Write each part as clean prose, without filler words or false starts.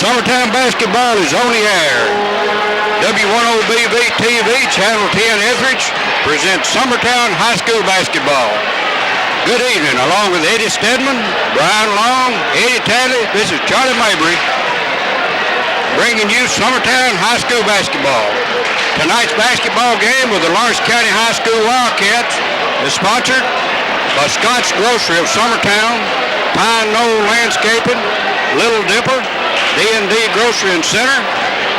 Summertown basketball is on the air. W10BV TV, Channel 10 Etheridge, presents Summertown High School basketball. Good evening, along with Eddie Stedman, Brian Long, Eddie Talley. This is Charlie Mabry, bringing you Summertown High School basketball. Tonight's basketball game with the Lawrence County High School Wildcats is sponsored by Scott's Grocery of Summertown, Pine Knoll Landscaping, Little Dipper, D&D Grocery and Center,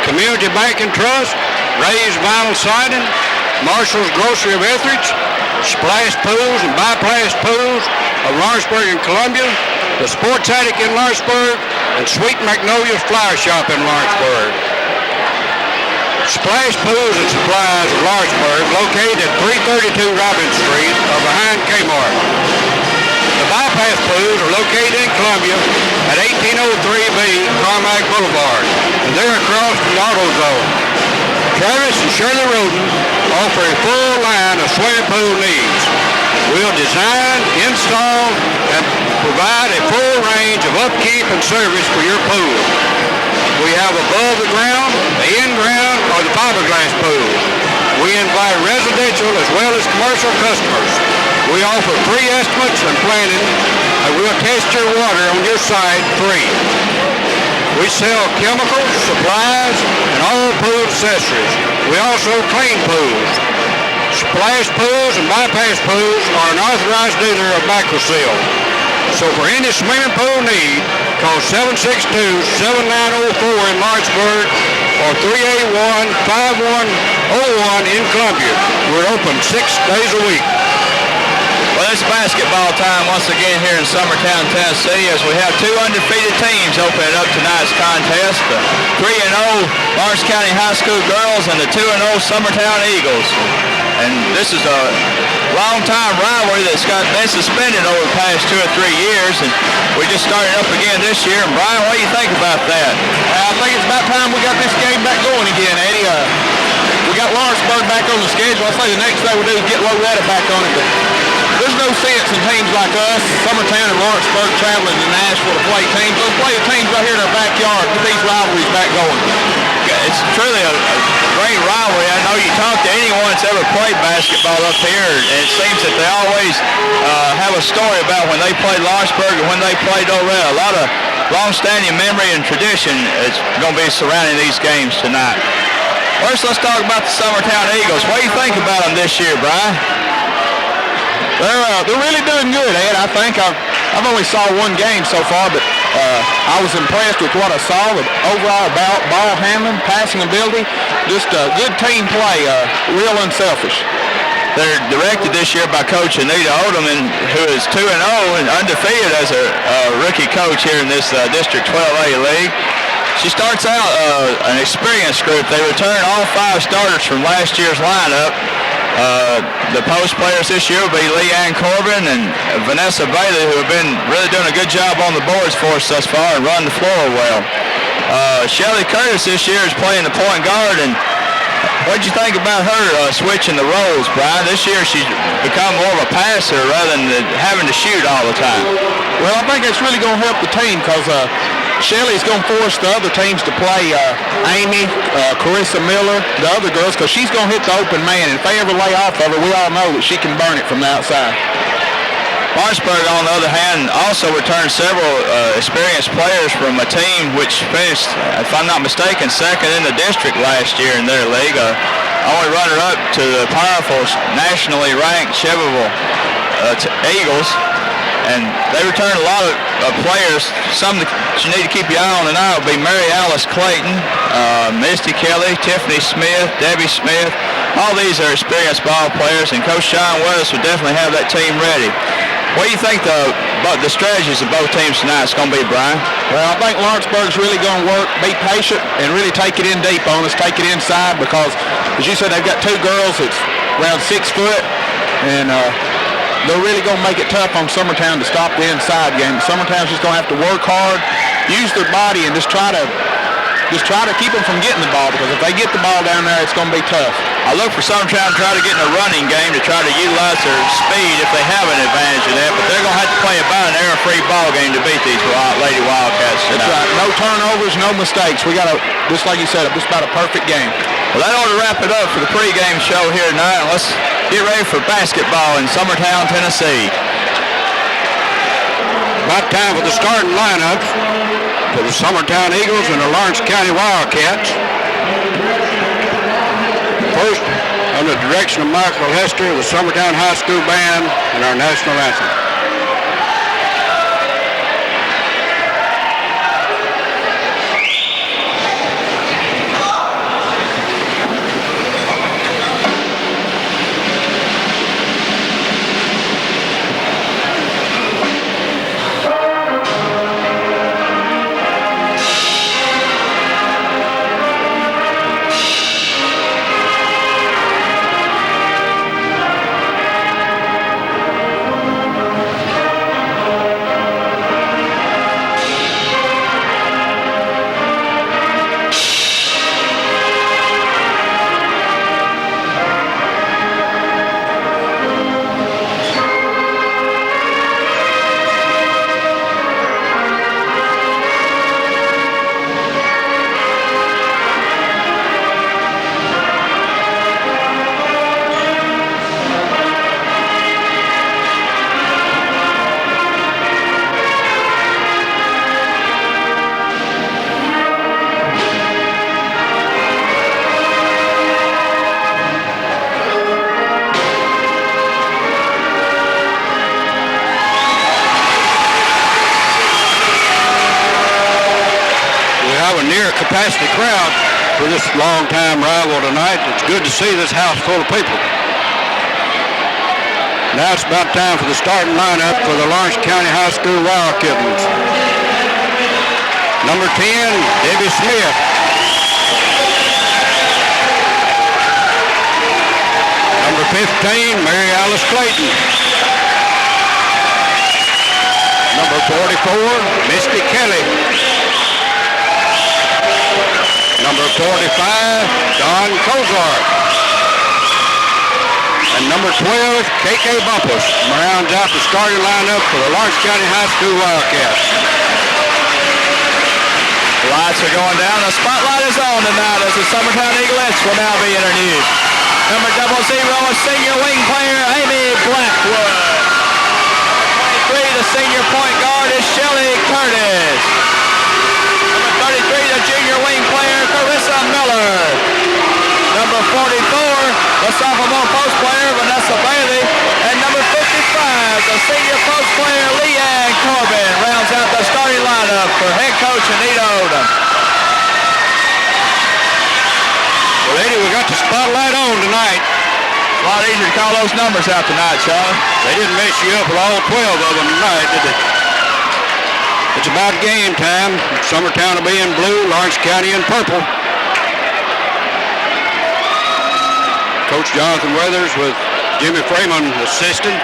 Community Bank and Trust, Ray's Vinyl Siding, Marshall's Grocery of Etheridge, Splash Pools and Biplast Pools of Lawrenceburg and Columbia, the Sports Attic in Lawrenceburg, and Sweet Magnolia's Flower Shop in Lawrenceburg. Splash Pools and Supplies of Lawrenceburg, located at 332 Robbins Street or behind Kmart. The Bypass Pools are located in Columbia at 1803B Carmack Boulevard, and they're across from the AutoZone. Travis and Shirley Roden offer a full line of swimming pool needs. We'll design, install, and provide a full range of upkeep and service for your pool. We have above the ground, the in-ground, or the fiberglass pool. We invite residential as well as commercial customers. We offer free estimates and planning, and we'll test your water on your site free. We sell chemicals, supplies, and all pool accessories. We also clean pools. Splash Pools and Bypass Pools are an authorized dealer of Macrosil. So for any swimming pool need, call 762-7904 in Lawrenceburg or 381-5101 in Columbia. We're open 6 days a week. Well, it's basketball time once again here in Summertown, Tennessee, as we have two undefeated teams opening up tonight's contest, the 3-0 Lawrence County High School Girls and the 2-0 Summertown Eagles. And this is a long-time rivalry that's been suspended over the past 2 or 3 years, and we just started up again this year. And Brian, what do you think about that? I think it's about time we got this game back going again, Eddie. We got Lawrenceburg back on the schedule. I say the next thing we do is get Loretta back on it. But there's no sense in teams like us, Summertown and Lawrenceburg, traveling to Nashville to play teams. Let's play the teams right here in our backyard. Get these rivalries back going. It's truly a great rivalry. I know you talk to anyone that's ever played basketball up here, and it seems that they always have a story about when they played Lawrenceburg and when they played Loretta. A lot of long-standing memory and tradition is going to be surrounding these games tonight. First, let's talk about the Summertown Eagles. What do you think about them this year, Brian? They're really doing good, Ed. I think I've only saw one game so far, but I was impressed with what I saw with overall ball handling, passing ability, just good team play, real unselfish. They're directed this year by Coach Anita Odeman, who is 2-0 and undefeated as a rookie coach here in this District 12A league. She starts out an experienced group. They return all 5 starters from last year's lineup. The post players this year will be Leanne Corbin and Vanessa Bailey, who have been really doing a good job on the boards for us thus far and run the floor well. Shelly Curtis this year is playing the point guard, and what did you think about her switching the roles, Brian? This year she's become more of a passer rather than having to shoot all the time. Well, I think it's really going to help the team because Shelly's going to force the other teams to play Amy, Carissa Miller, the other girls, because she's going to hit the open man. And if they ever lay off of her, we all know that she can burn it from the outside. Lawrenceburg, on the other hand, also returned several experienced players from a team which finished, if I'm not mistaken, second in the district last year in their league. Only runner-up to the powerful, nationally ranked Chevrolet Eagles. And they returned a lot of players. Some that you need to keep your eye on tonight will be Mary Alice Clayton, Misty Kelly, Tiffany Smith, Debbie Smith. All these are experienced ball players, and Coach Sean West will definitely have that team ready. What do you think the strategies of both teams tonight is going to be, Brian? Well, I think Lawrenceburg's really going to work, be patient, and really take it in deep on us, take it inside, because, as you said, they've got 2 girls that's around 6 foot, and they're really going to make it tough on Summertown to stop the inside game. Summertown's just going to have to work hard, use their body, and just try to keep them from getting the ball, because if they get the ball down there, it's going to be tough. I look for Summertown to try to get in a running game to try to utilize their speed if they have an advantage of that, but they're going to have to play about an error-free ball game to beat these Lady Wildcats tonight. That's right. No turnovers, no mistakes. We got a, just like you said, just about a perfect game. Well, that ought to wrap it up for the pregame show here tonight. Let's get ready for basketball in Summertown, Tennessee. About time for the starting lineups for the Summertown Eagles and the Lawrence County Wildcats. First, under the direction of Michael Hester, the Summertown High School Band, and our national anthem. Capacity crowd for this long-time rival tonight. It's good to see this house full of people. Now it's about time for the starting lineup for the Lawrence County High School Wildkittens. Number 10, Debbie Smith. Number 15, Mary Alice Clayton. Number 44, Misty Kelly. Number 45, Don Kozar. And number 12, KK Bumpus rounds out the starting lineup for the Lawrence County High School Wildcats. Lights are going down. The spotlight is on tonight as the Summertown Eaglettes will now be introduced. Number 00, senior wing player Amy Blackwood. Number 23, the senior point guard is Shelly Curtis. 33, the junior wing player, Carissa Miller. Number 44, the sophomore post player, Vanessa Bailey. And number 55, the senior post player, Leanne Corbin, rounds out the starting lineup for head coach Anita Odom. Well, Eddie, we got the spotlight on tonight. It's a lot easier to call those numbers out tonight, Sean. They didn't mess you up with all 12 of them tonight, did they? It's about game time. Summertown will be in blue, Lawrence County in purple. Coach Jonathan Weathers with Jimmy Freeman assisting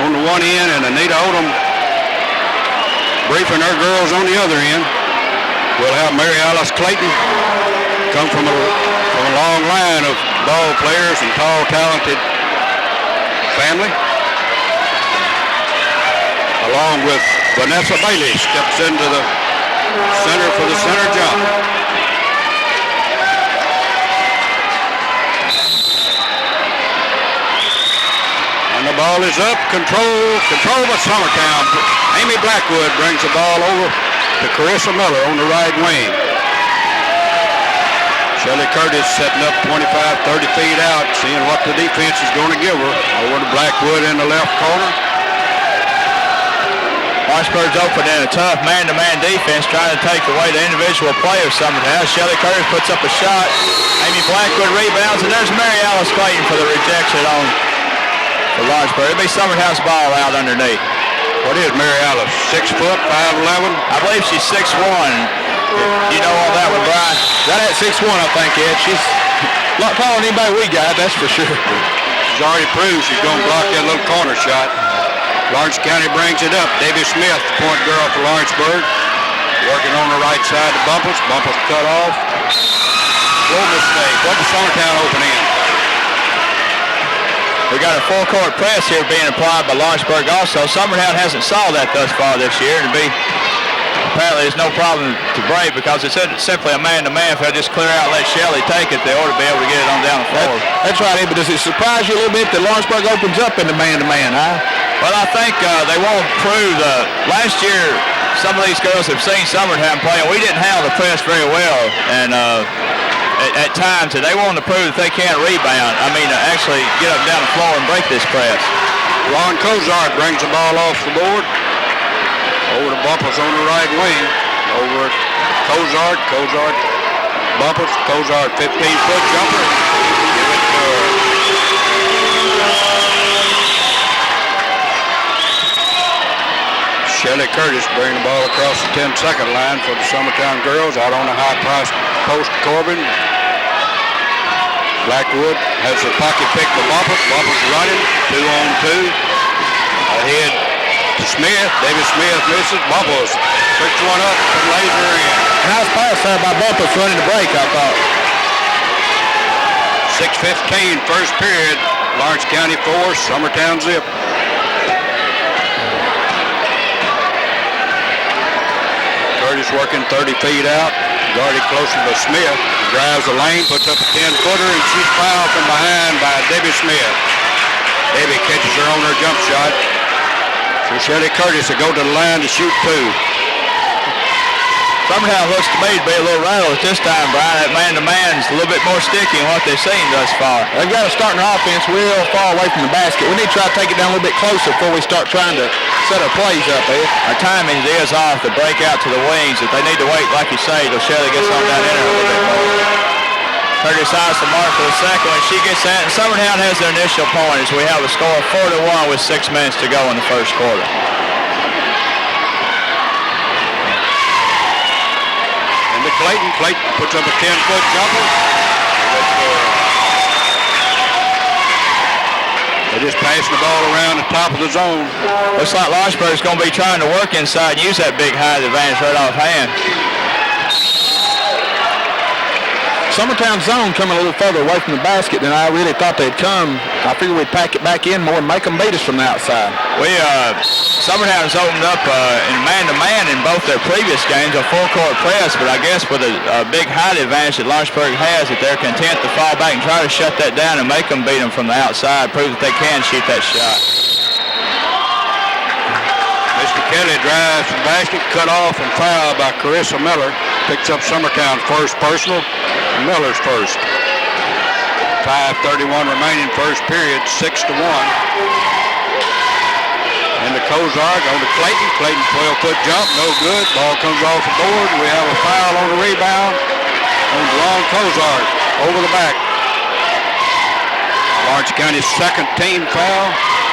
on the one end and Anita Odom briefing her girls on the other end. We'll have Mary Alice Clayton come from a long line of ball players and tall, talented family, along with Vanessa Bailey steps into the center for the center jump. And the ball is up, control by Summertown. Amy Blackwood brings the ball over to Carissa Miller on the right wing. Shelly Curtis setting up 25, 30 feet out, seeing what the defense is going to give her. Over to Blackwood in the left corner. Washburn's open in a tough man-to-man defense, trying to take away the individual play of Summertown. Shelly Curtis puts up a shot. Amy Blackwood rebounds, and there's Mary Alice Clayton for the rejection on for Lawrenceburg. It'll be Summertown's ball out underneath. What is Mary Alice? 6 foot, 5'11"? I believe she's 6'1". You know all that one, Brian? Right at 6'1", I think, Ed. She's a lot taller than anybody we got, that's for sure. She's already proved she's going to block that little corner shot. Lawrence County brings it up. Debbie Smith, point girl for Lawrenceburg. Working on the right side to Bumpus. Bumpus cut off. Slow mistake. What did Summertown open in? We got a full court press here being applied by Lawrenceburg also. Summertown hasn't saw that thus far this year. It'll be apparently there's no problem to break because it's simply a man-to-man. If they'll just clear out and let Shelley take it, they ought to be able to get it on down the floor. That's right, but does it surprise you a little bit that Lawrenceburg opens up in the man-to-man, huh? Well, I think they won't prove last year some of these girls have seen Summertown play, and we didn't handle the press very well, and at times, and they want to prove that they can't rebound. Actually get up and down the floor and break this press. Ron Kozart brings the ball off the board. Over to Bumpus on the right wing. Over at Kozart. Bumpus. Kozart 15-foot jumper. Give it to Shelley Curtis bringing the ball across the 10-second line for the Summertown girls. Out on the high post Corbin. Blackwood has the pocket pick for Bumpus. Bumpus running. 2-on-2. Ahead to Smith. David Smith misses. Bumpus picks one up and lays her in. Nice pass there by Bumpus running the break, I thought. 6:15 first period. Lawrence County 4, Summertown 0. Curtis working 30 feet out. Guarded closer to Smith. Drives the lane, puts up a 10-footer, and she's fouled from behind by Debbie Smith. Debbie catches her on her jump shot. So Shelley Curtis will go to the line to shoot 2. Summertown looks to me to be a little rattled at this time, Brian. That man-to-man's a little bit more sticky than what they've seen thus far. They've got to start their offense real far away from the basket. We need to try to take it down a little bit closer before we start trying to set our plays up there. Our timing is off to break out to the wings. If they need to wait, like you say, till Shelley gets on down in there a little bit more. Curtis has the mark for the second one. She gets that, and Summertown has their initial point as we have a score of 4-1 with 6 minutes to go in the first quarter. Clayton puts up a 10-foot jumper. They're just passing the ball around the top of the zone. Looks like Lawrenceburg's going to be trying to work inside and use that big height advantage right off hand. Summertown zone coming a little further away from the basket than I really thought they'd come. I figured we'd pack it back in more and make them beat us from the outside. Summertown's opened up in man-to-man in both their previous games, a full-court press, but I guess with a big height advantage that Lawrenceburg has, that they're content to fall back and try to shut that down and make them beat them from the outside, prove that they can shoot that shot. Mr. Kelly drives the basket, cut off and fouled by Carissa Miller. Picks up Summertown's first personal, Miller's first. 5:31 remaining first period, 6-1. And the Kozart on to Clayton. Clayton 12-foot jump, no good. Ball comes off the board. We have a foul on the rebound on Long Kozart over the back. Lawrence County's second team foul.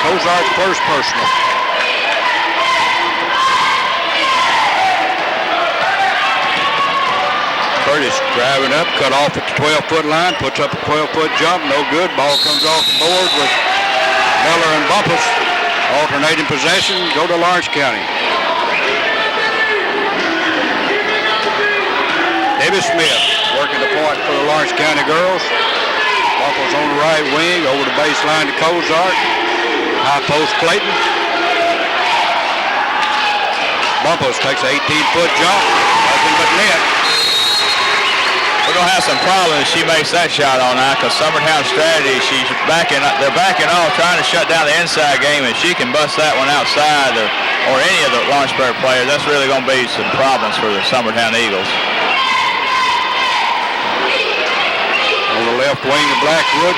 Kozart's first personal. Curtis driving up, cut off at the 12-foot line, puts up a 12-foot jump, no good. Ball comes off the board with Miller and Bumpus. Alternating possession, go to Lawrence County. Davis Smith working the point for the Lawrence County girls. Bumpus on the right wing, over the baseline to Kozart. High post Clayton. Bumpus takes an 18-foot jump, nothing but net. We're going to have some problems if she makes that shot on that, because Summertown's strategy, they're backing off, trying to shut down the inside game, and she can bust that one outside or any of the Lawrenceburg players. That's really going to be some problems for the Summertown Eagles. On the left wing of Blackwood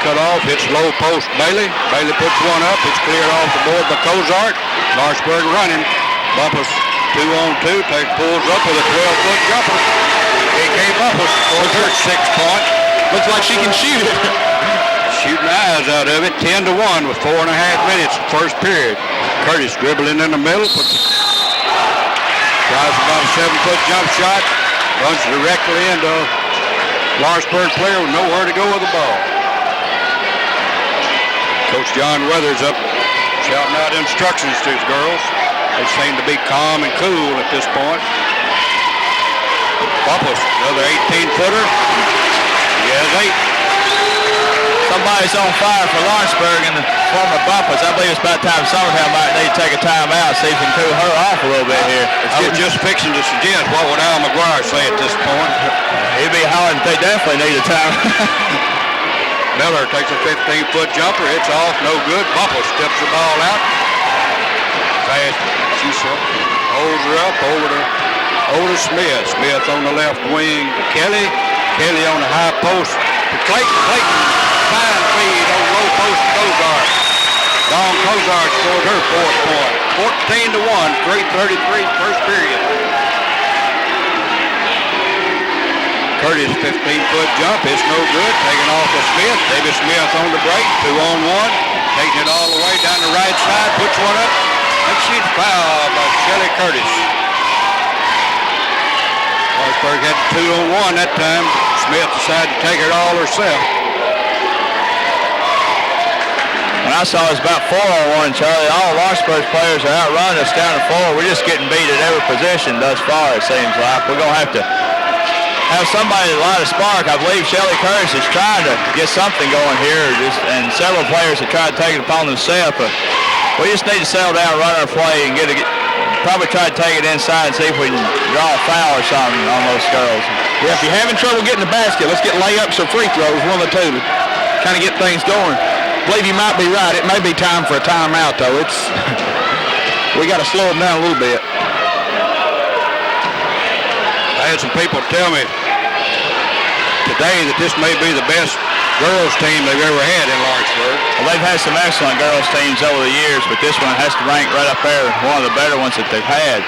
cut off, hits low post Bailey. Bailey puts one up, it's cleared off the board by Kozart. Lawrenceburg running. Bumpus 2-on-2, pulls up with a 12-foot jumper. A.K. Bumpus scores her 6-point. Looks like she can shoot it. Shooting the eyes out of it, 10-1 with 4.5 minutes first period. Curtis dribbling in the middle, drives about a 7-foot jump shot, runs directly into Lawrenceburg player with nowhere to go with the ball. Coach John Weathers up shouting out instructions to his girls. They seem to be calm and cool at this point. Bumpus, another 18-footer. He has 8. Somebody's on fire for Lawrenceburg in the former Bumpers. I believe it's about time Summertown might need to take a timeout, see if we can cool her off a little bit here. I was just fixing to suggest what would Al McGuire say at this point. He'd be hollering they definitely need a time. Miller takes a 15-foot jumper. It's off, no good. Bumpers steps the ball out. Fast. She holds her up over to Smith. Smith on the left wing to Kelly. Kelly on the high post to Clayton. Clayton, fine feed on low post to Cozart. Dawn Cozart scored her fourth point. 14-1, 3:33 first period. Curtis 15-foot jump. It's no good. Taken off to Smith. Davis Smith on the break. 2-on-1. Taking it all the way down the right side. Puts one up. And she's fouled by Shelly Curtis. Lawrenceburg had 2-on-1 that time. Smith decided to take it all herself. When I saw it was about 4-on-1, Charlie. All Lawrenceburg's players are outrunning us down the floor. We're just getting beat at every position thus far, it seems like. We're going to have to have somebody to light a spark. I believe Shelly Curtis is trying to get something going here, and several players have tried to take it upon themselves. But we just need to settle down, run our play, and probably try to take it inside and see if we can draw a foul or something on those girls. Yeah, if you're having trouble getting the basket, let's get layups or free throws, one of the two, to kind of get things going. I believe you might be right. It may be time for a timeout, though. We got to slow them down a little bit. I had some people tell me today that this may be the best girls team they've ever had in Lawrenceburg. Well, they've had some excellent girls teams over the years, but this one has to rank right up there, one of the better ones that they've had.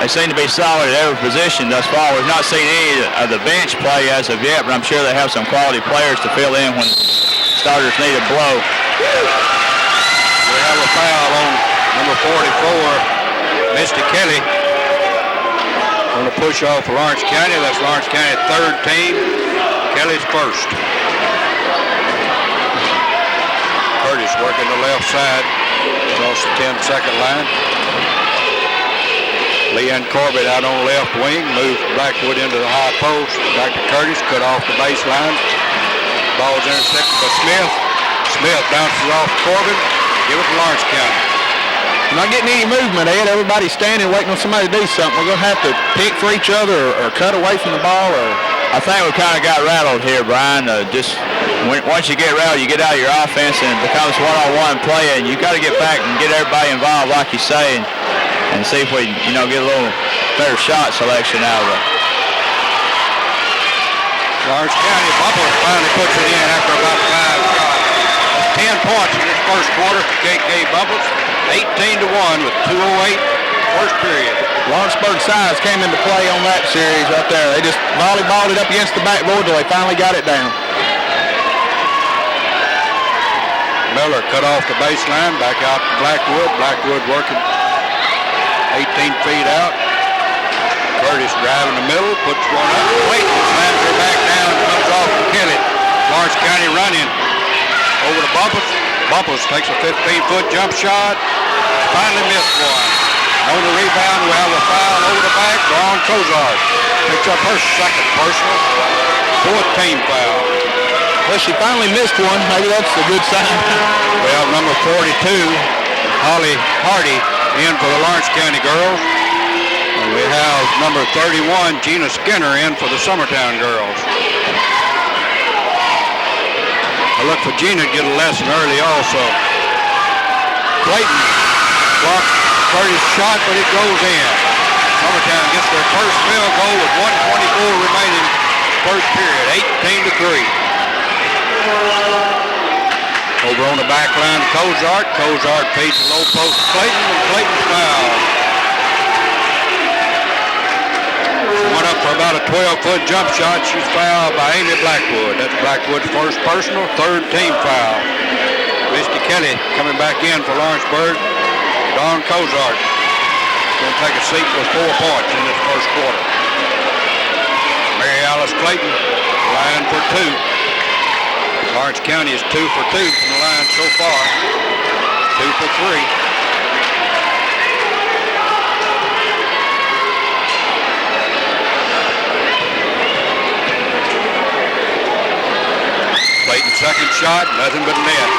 They seem to be solid at every position thus far. We've not seen any of the bench play as of yet, but I'm sure they have some quality players to fill in when starters need a blow. We have a foul on number 44, Misty Kelly. On the push off for Lawrence County. That's Lawrence County third team. Kelly's first. Curtis working the left side across the 10-second line. Leanne Corbett out on the left wing. Moves Blackwood into the high post. Back to Curtis. Cut off the baseline. Ball's intercepted by Smith. Smith bounces off Corbett. Give it to Lawrence County. Not getting any movement, Ed. Everybody's standing waiting on somebody to do something. We're going to have to pick for each other or cut away from the ball. I think we kind of got rattled here, Brian. Once you get rattled, you get out of your offense and it becomes one-on-one play, and you got to get back and get everybody involved, like you say, and see if we get a little better shot selection out of it. Lawrence County Bumper finally puts it in after about 5 shots. 10 points in this first quarter for KK Bubbles. 18-1 with 2:08 first period. Lawrenceburg size came into play on that series right there. They just volleyballed it up against the backboard till they finally got it down. Miller cut off the baseline, back out to Blackwood. Blackwood working 18 feet out. Curtis driving the middle, puts one up. Clayton slams her back down, comes off to Kelly. Lawrence County running over to Bumpus. Bumpus takes a 15-foot jump shot. Finally missed one. On the rebound, we have a foul over the back. Dawn Cozart picks up her second personal. Fourth team foul. Well, she finally missed one. Maybe that's a good sign. We have number 42, Holly Hardy, in for the Lawrence County girls. And we have number 31, Gina Skinner, in for the Summertown girls. I look for Gina to get a lesson early also. Clayton blocks Curtis' shot, but it goes in. Summertown gets their first field goal with 1:24 remaining first period, 18-3. Over on the back line, Cozart. Cozart feeds the low post to Clayton, and Clayton's fouled. She went up for about a 12-foot jump shot. She's fouled by Amy Blackwood. That's Blackwood's first personal, third team foul. Misty Kelly coming back in for Lawrenceburg. Dawn Cozart going to take a seat with 4 points in this first quarter. Mary Alice Clayton, line for 2. Lawrence County is 2 for 2 from the line so far. 2 for 3. shot, nothing but net.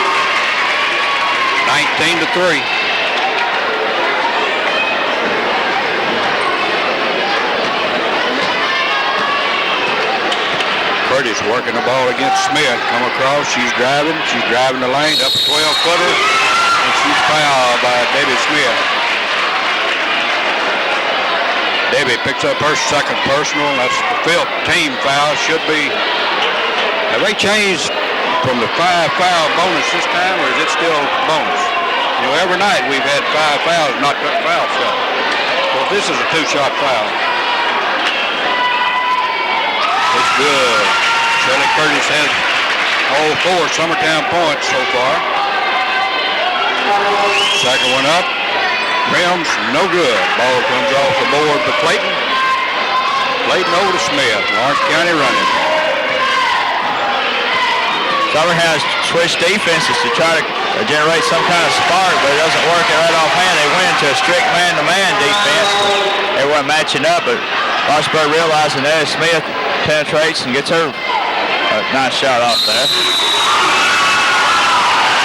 19-3. Curtis working the ball against Smith. Come across, she's driving the lane, up a 12-footer, and she's fouled by Debbie Smith. Debbie picks up her second personal. That's the fifth team foul. Should be. Have they changed from the 5-foul bonus this time, or is it still bonus? You know, every night we've had 5 fouls, not cut foul shot. Well, this is a 2-shot foul. It's good. Shelley Curtis has all 4 Summertown points so far. Second one up. Rims, no good. Ball comes off the board to Clayton. Clayton over to Smith. Lawrence County running. Summertown has switched defenses to try to generate some kind of spark, but it doesn't work right offhand. They went into a strict man-to-man defense. They weren't matching up, but Lawrenceburg realizing that Smith penetrates and gets her a nice shot off there.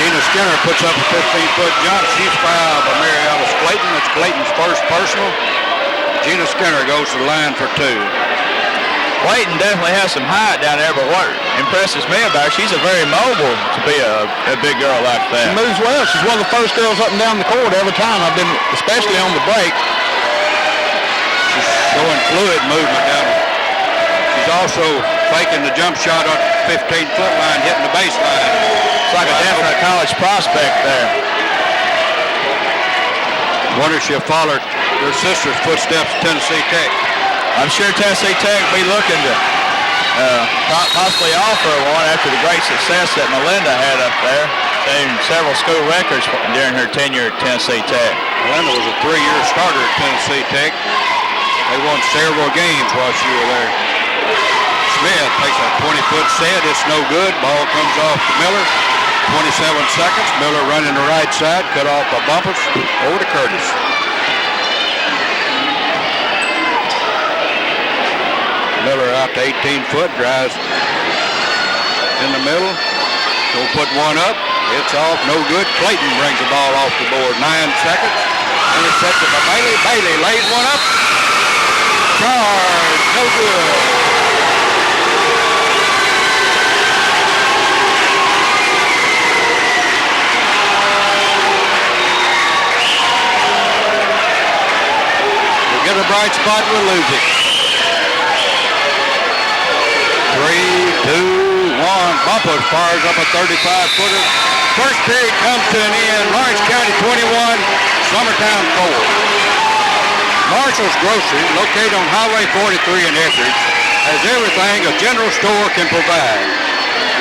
Gina Skinner puts up a 15-foot jump. She's fouled by Mary Alice Clayton. That's Clayton's first personal. Gina Skinner goes to the line for 2. Clayton definitely has some height down there, but what impresses me about her, she's a very mobile to be a big girl like that. She moves well. She's one of the first girls up and down the court every time I've been, especially on the break. She's showing fluid movement down there. She's also faking the jump shot on the 15-foot line, hitting the baseline. It's like a definite college prospect there. Wonder if she'll follow her sister's footsteps at Tennessee Tech. I'm sure Tennessee Tech will be looking to possibly offer one after the great success that Melinda had up there, setting several school records during her tenure at Tennessee Tech. Melinda was a 3-year starter at Tennessee Tech. They won several games while she was there. Smith takes a 20-foot set. It's no good. Ball comes off to Miller. 27 seconds. Miller running the right side. Cut off by Bumpus. Over to Curtis. Miller out to 18-foot. Drives in the middle. Don't put one up. It's off. No good. Clayton brings the ball off the board. 9 seconds. Intercepted by Bailey. Bailey lays one up. Charge. No good. Get a bright spot, we'll lose it. 3, 2, 1. Bumpus fires up a 35-footer. First period comes to an end. Lawrence County 21, Summertown 4. Marshall's Grocery, located on Highway 43 in Etheridge, has everything a general store can provide.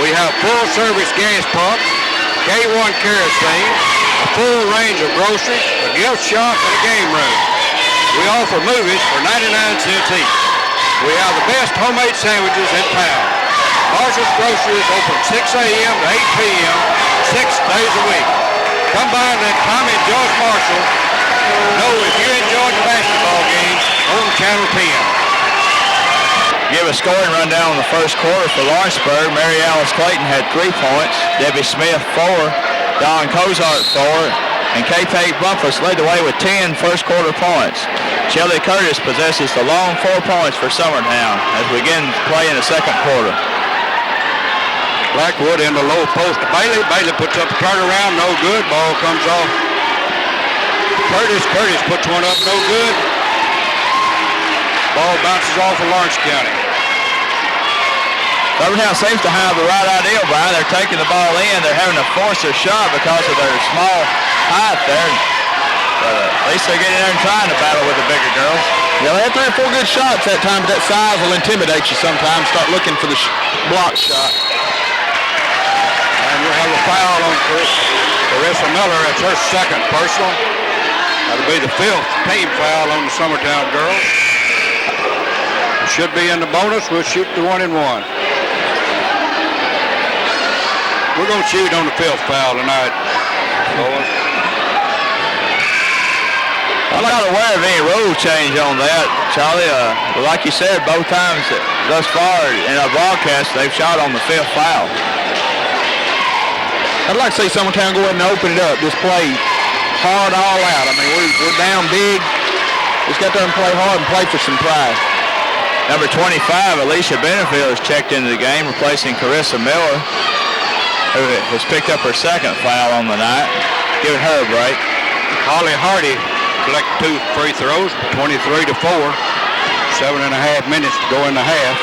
We have full-service gas pumps, K1 kerosene, a full range of groceries, a gift shop, and a game room. We offer movies for 99 cents each. We have the best homemade sandwiches in town. Marshall's Grocery is open 6 a.m. to 8 p.m. 6 days a week. Come by and let Tommy and George Marshall know if you enjoyed the basketball games on Channel 10. Give a scoring rundown on the first quarter for Lawrenceburg. Mary Alice Clayton had 3 points. Debbie Smith 4. Dawn Cozart 4. And K-Pay Bumpus led the way with 10 first quarter points. Shelley Curtis possesses the long 4 points for Summertown as we begin play in the second quarter. Blackwood in the low post to Bailey. Bailey puts up a turnaround, no good. Ball comes off. Curtis puts one up, no good. Ball bounces off of Lawrence County. Summertown seems to have the right idea, Brian. They're taking the ball in. They're having to force their shot because of their small height there. But at least they're getting there and trying to battle with the bigger girls. Yeah, they have 3 or 4 good shots that time, but that size will intimidate you sometimes. Start looking for the block shot. And we'll have a foul on Carissa Miller. That's her second personal. That'll be the 5th team foul on the Summertown girls. It should be in the bonus. We'll shoot the 1 and 1. We're going to shoot on the 5th foul tonight, boys. I'm not aware of any rule change on that, Charlie. Like you said, both times thus far in our broadcast, they've shot on the 5th foul. I'd like to see Summertown go ahead and open it up. Just play hard all out. I mean, we're down big. Just got there and play hard and play for some pride. Number 25, Alicia Benefield, has checked into the game, replacing Carissa Miller, who has picked up her second foul on the night, giving her a break. Holly Hardy collected 2 free throws, 23-4. 7.5 minutes to go in the half.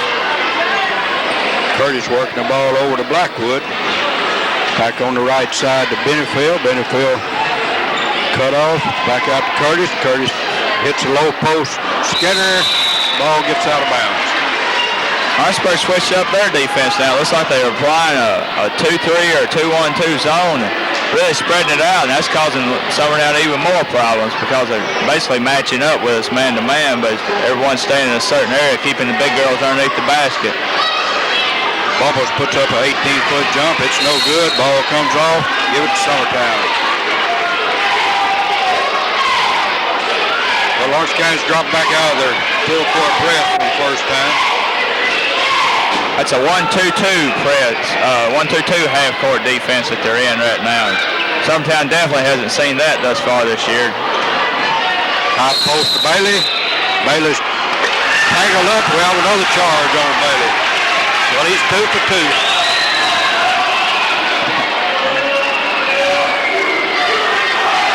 Curtis working the ball over to Blackwood. Back on the right side to Benefield. Benefield cut off. Back out to Curtis. Curtis hits a low post. Skinner. Ball gets out of bounds. Harrisburg switched up their defense now. Looks like they were applying a 2-3 or a 2-1-2 zone. Really spreading it out, and that's causing Summertown even more problems because they're basically matching up with us man-to-man, but everyone's staying in a certain area, keeping the big girls underneath the basket. Bumpers puts up an 18-foot jump. It's no good. Ball comes off. Give it to Summertown. Well, Lawrence County's dropped back out of their full-court press for the first time. That's a 1-2-2 press, 1-2-2 half-court defense that they're in right now. Summertown definitely hasn't seen that thus far this year. High post to Bailey. Bailey's tangled up. We have another charge on Bailey. Well, he's 2 for 2.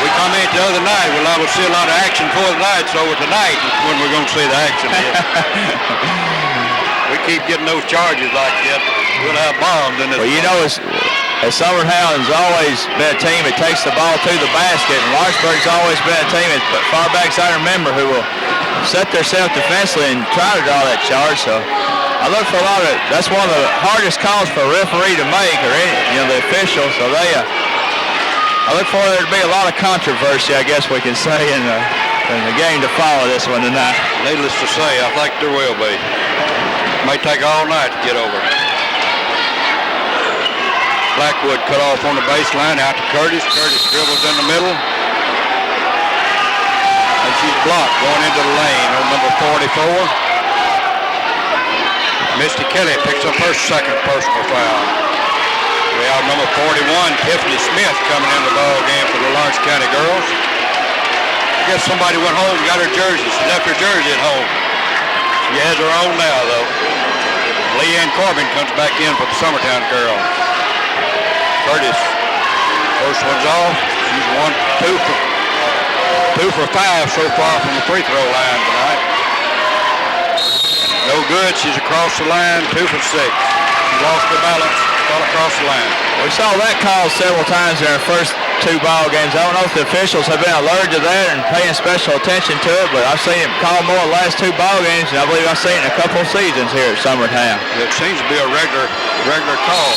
We commented the other night, well, I will see a lot of action for the night, so tonight is when we're going to see the action. We keep getting those charges like that. We'll have bombs in this. Well, you know, as Summertown's always been a team that takes the ball to the basket, and Lawrenceburg's always been a team, as far back as I remember, who will set themselves defensively and try to draw that charge. So I look for a lot of, that's one of the hardest calls for a referee to make, or any, the officials. So I look for there to be a lot of controversy, I guess we can say, in the game to follow this one tonight. Needless to say, I think there will be. May take all night to get over. Blackwood cut off on the baseline, out to Curtis. Curtis dribbles in the middle. And she's blocked going into the lane on number 44. Misty Kelly picks up her second personal foul. We have number 41, Tiffany Smith, coming in the ball game for the Lawrence County girls. I guess somebody went home and got her jersey. She left her jersey at home. She has her own now, though. Leanne Corbin comes back in for the Summertown girl. Curtis, first one's off. She's 2 for 5 so far from the free throw line tonight. No good. She's across the line, 2 for 6. She lost her balance, fell across the line. We saw that call several times in our first 2 ball games. I don't know if the officials have been alerted to that and paying special attention to it, but I've seen it called more the last 2 ball games, and I believe I've seen it in a couple of seasons here at Summertown. It seems to be a regular call.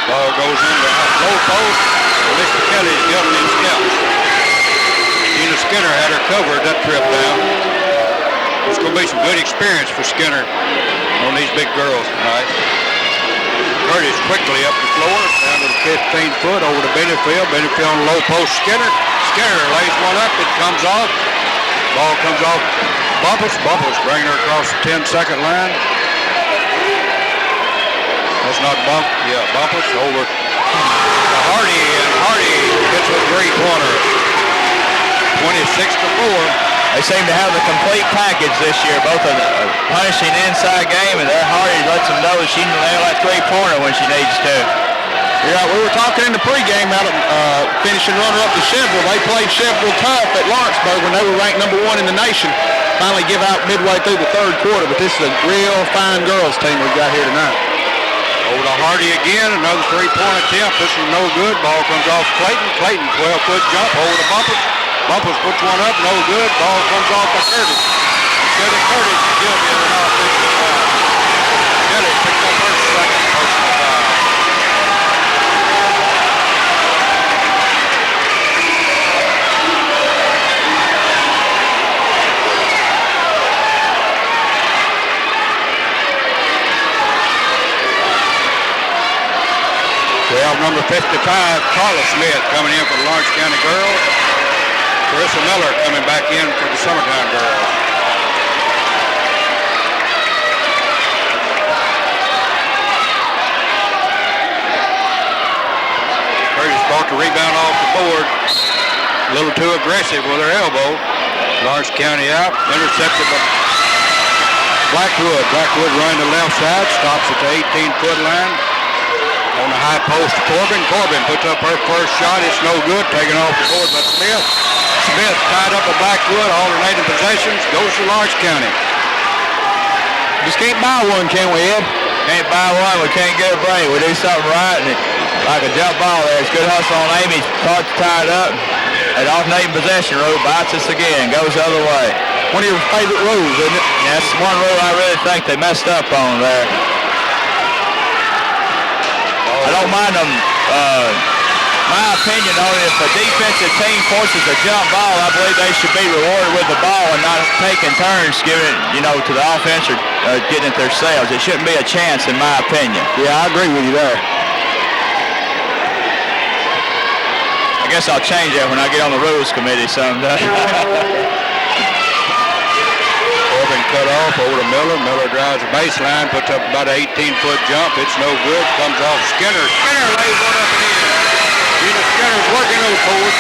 Ball goes into low post. Mr. Kelly's guilty in steps. Gina Skinner had her covered that trip down. It's going to be some good experience for Skinner on these big girls tonight. Curtis quickly up the floor, down to the 15-foot, over to Benefield. Benefield on the low post, Skinner. Skinner lays one up, it comes off. Ball comes off Bumpus. Bumpus bringing her across the 10-second line. That's not Bumpus, over to Hardy, and Hardy hits a three-pointer. 26-4. They seem to have the complete package this year, both of the punishing inside game, and their Hardy lets them know that she can nail that three-pointer when she needs to. Yeah, we were talking in the pregame about finishing runner-up to Sheffield. They played Sheffield tough at Lawrenceburg when they were ranked number 1 in the nation. Finally give out midway through the third quarter, but this is a real fine girls team we've got here tonight. Over to Hardy again, another three-point attempt. This is no good. Ball comes off Clayton. Clayton, 12-foot jump over to Bumpus. Bumpus puts one up, no good. Ball comes off to Curtis. Kelly Curtis is guilty of an offensive foul. Kelly picked up her second personal foul. We have number 55, Carla Smith, coming in for the Lawrence County girls. Carissa Miller coming back in for the Summertown girls. Curtis the rebound off the board. A little too aggressive with her elbow. Lawrence County out. Intercepted by Blackwood. Blackwood running to the left side. Stops at the 18-foot line. On the high post to Corbin. Corbin puts up her first shot. It's no good. Taken off the board by Smith. Smith tied up with Blackwood. Alternating possessions. Goes to Lawrence County. Just can't buy one, can we, Ed? Can't buy one. We can't get a break. We do something right, and like a jump ball there. It's good hustle on Amy. Caught tied up. That alternating possession rule bites us again. Goes the other way. One of your favorite rules, isn't it? Yeah, that's one rule I really think they messed up on there. I don't mind them. My opinion on it, if a defensive team forces a jump ball, I believe they should be rewarded with the ball and not taking turns giving it, to the offense or getting it themselves. It shouldn't be a chance, in my opinion. Yeah, I agree with you there. I guess I'll change that when I get on the rules committee someday. Corbin cut off over to Miller. Miller drives the baseline, puts up about an 18-foot jump. It's no good. Comes off Skinner. Skinner lays one up and in. Gina Skinner's working those forwards.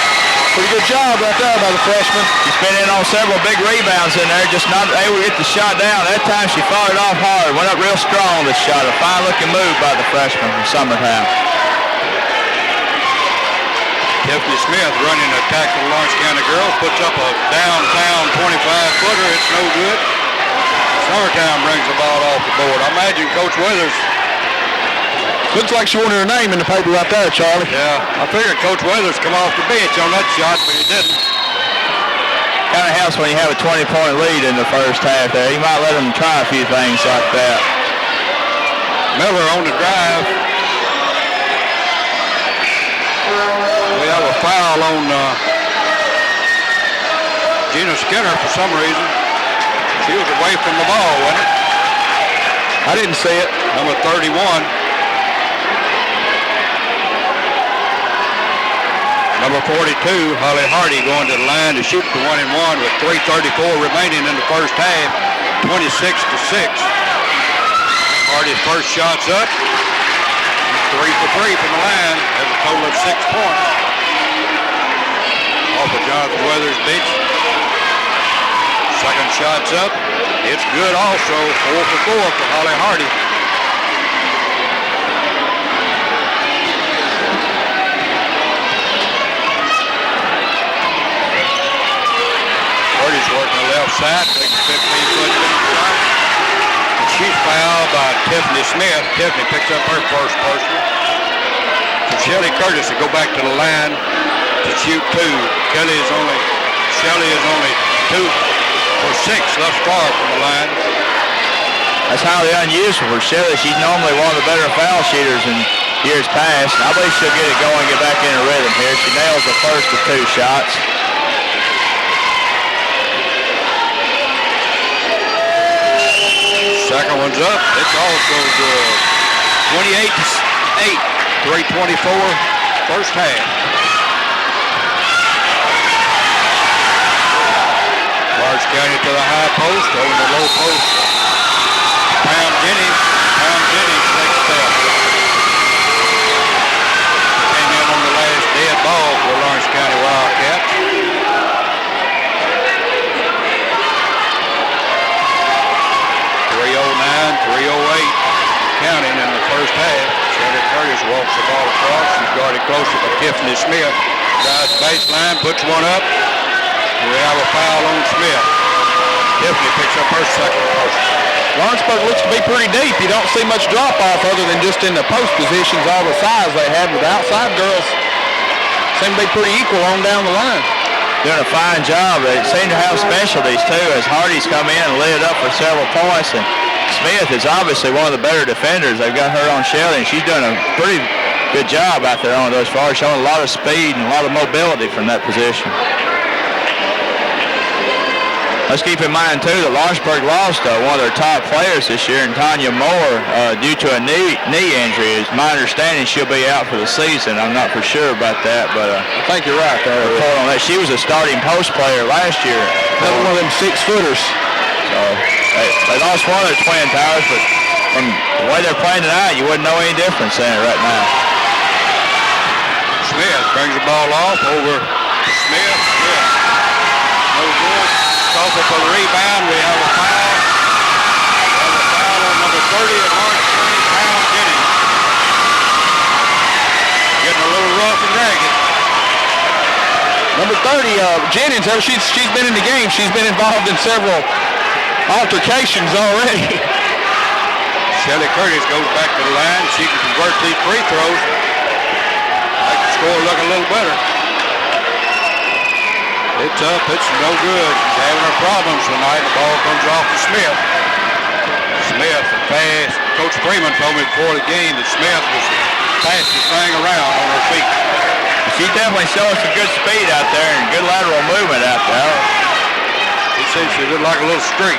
Pretty good job right there by the freshman. She's been in on several big rebounds in there, just not able to get the shot down. That time she fired off hard, went up real strong this shot. A fine-looking move by the freshman from Summertown. Tiffany Smith running an attack to the Lawrence County girls. Puts up a downtown 25-footer. It's no good. Summertown brings the ball off the board. I imagine Coach Weathers. Looks like she wanted her name in the paper right there, Charlie. Yeah, I figured Coach Weathers come off the bench on that shot, but he didn't. Kind of helps when you have a 20-point lead in the first half there. You might let them try a few things like that. Miller on the drive. We have a foul on Gina Skinner for some reason. She was away from the ball, wasn't it? I didn't see it. Number 31. Number 42, Holly Hardy, going to the line to shoot the 1-and-1 with 3:34 remaining in the first half, 26-6. Hardy's first shot's up. 3 for 3 from the line. Has a total of 6 points. Off of Jonathan Weathers' bench. Second shot's up. It's good also. 4 for 4 for Holly Hardy. Hardy's working the left side. Takes a 15-foot shot. And she's fouled by Tiffany Smith. Tiffany picks up her first personal. So Shelly Curtis will go back to the line to shoot 2. Shelly is only 2 for 6 thus far from the line. That's highly unusual for Shelly. She's normally one of the better foul shooters in years past. And I believe she'll get it going, get back in her rhythm here. She nails the first of 2 shots. Second one's up. It's also good. 28-8. 3:24 first half. Lawrence County to the high post, over the low post. Pam Jennings next step. Came in on the last dead ball for the Lawrence County Wildcats. 3:08 counting in the first half. Shelly Curtis walks the ball across. She's guarded closer by Tiffany Smith. Drives baseline, puts one up. We have a foul on Smith. Tiffany picks up her second personal. Lawrenceburg looks to be pretty deep. You don't see much drop-off other than just in the post positions, all the size they have. With the outside girls seem to be pretty equal on down the line. Doing a fine job. They seem to have specialties, too, as Hardy's come in and lit up for several points. And Smith is obviously one of the better defenders. They've got her on Shelly, and she's doing a pretty good job out there on those far, showing a lot of speed and a lot of mobility from that position. Let's keep in mind, too, that Lawrenceburg lost one of their top players this year, and Tanya Moore, due to a knee injury. It's my understanding she'll be out for the season. I'm not for sure about that, but I think you're right there. Report on that. She was a starting post player last year. Another one of them 6-footers. So they lost one of their twin towers, but from the way they're playing tonight, you wouldn't know any difference in it right now. Smith brings the ball off over Smith. Smith. No good. Coffee for the rebound. We have a foul. We have a foul on number 30 at Lawrence County, Pound Jennings. Getting a little rough and ragged. Number 30, Jennings, she's been in the game. She's been involved in several altercations already. Shelly Curtis goes back to the line. She can convert these free throws. Make the score look a little better. It's up. It's no good. She's having her problems tonight. The ball comes off to Smith. Smith, fast. Coach Freeman told me before the game that Smith was the fastest thing around on her feet. She definitely showing some good speed out there and good lateral movement out there. He said she looked like a little streak.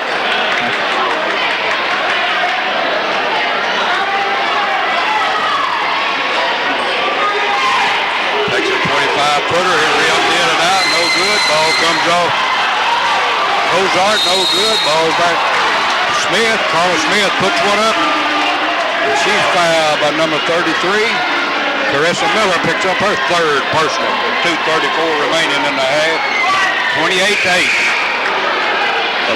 Takes a 25-footer, it reels in and out, no good. Ball comes off. Ozark, no good. Ball's back to Smith. Carla Smith puts one up. And she's fouled by number 33. Carissa Miller picks up her third personal with 2:34 remaining in the half. 28-8.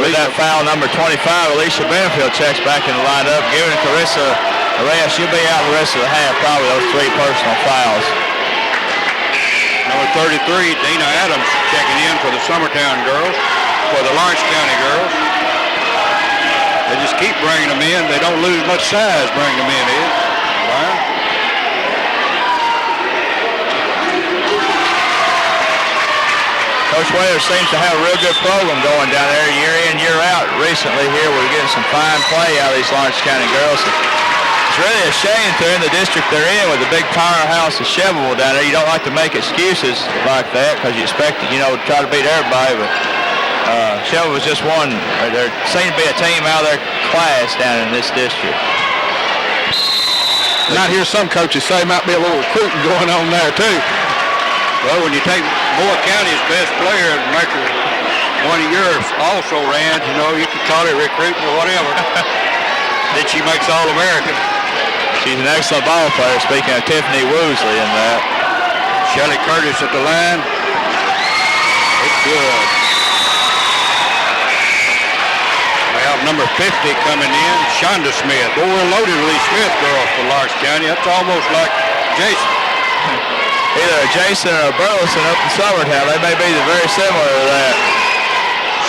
With that foul, number 25, Alicia Benfield checks back in the lineup, giving Carissa the rest. She'll be out the rest of the half, probably those 3 personal fouls. Number 33, Dina Adams, checking in for the Summertown girls, for the Lawrence County girls. They just keep bringing them in. They don't lose much size bringing them in here. Wow. Coach Whalers seems to have a real good program going down there year in, year out. Recently here, we're getting some fine play out of these Lawrence County girls. It's really a shame they're in the district they're in with the big powerhouse of Chevrolet down there. You don't like to make excuses like that because you expect to, try to beat everybody. But Chevrolet was just one. There seems to be a team out of their class down in this district. And I hear some coaches say might be a little recruiting going on there too. Well, when you take Moore County's best player and make her one of yours also ran, you can call it recruiting or whatever. Then she makes All-American. She's an excellent ball player, speaking of Tiffany Woosley in that. Shelly Curtis at the line. It's good. We have number 50 coming in, Shonda Smith. Boy, we're loaded with these Smith girls for Lawrence County. That's almost like Jason. Either a Jason or a Burleson up in Summertown. They may be very similar to that.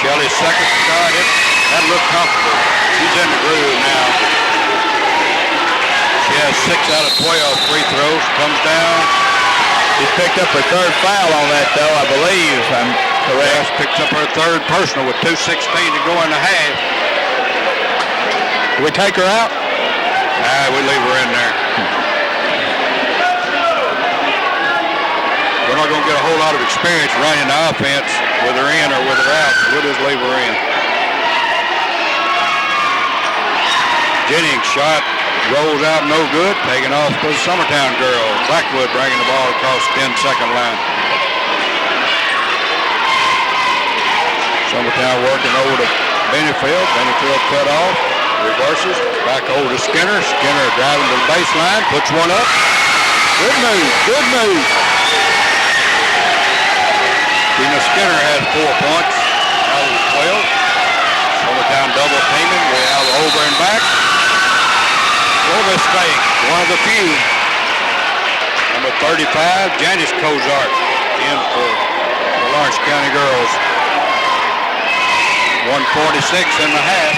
Shelly's second shot. That looked comfortable. She's in the groove now. She has 6 out of 12 free throws. Comes down. She's picked up her third foul on that, though, I believe. If I'm correct. Yes, picks up her third personal with 2:16 to go in the half. Do we take her out? Nah, we leave her in there. We're not going to get a whole lot of experience running the offense with her in or with her out, so we'll just leave her in. Jennings shot rolls out no good, taken off to the Summertown girls. Blackwood bringing the ball across the 10-second line. Summertown working over to Benefield. Benefield cut off, reverses, back over to Skinner. Skinner driving to the baseline, puts one up. Good move, good move. Tina Skinner has 4 points out of the 12. Summertown double teaming. We have over and back. For this thing, one of the few. Number 35, Janice Kozart in for the Lawrence County girls. 1:46 in the half.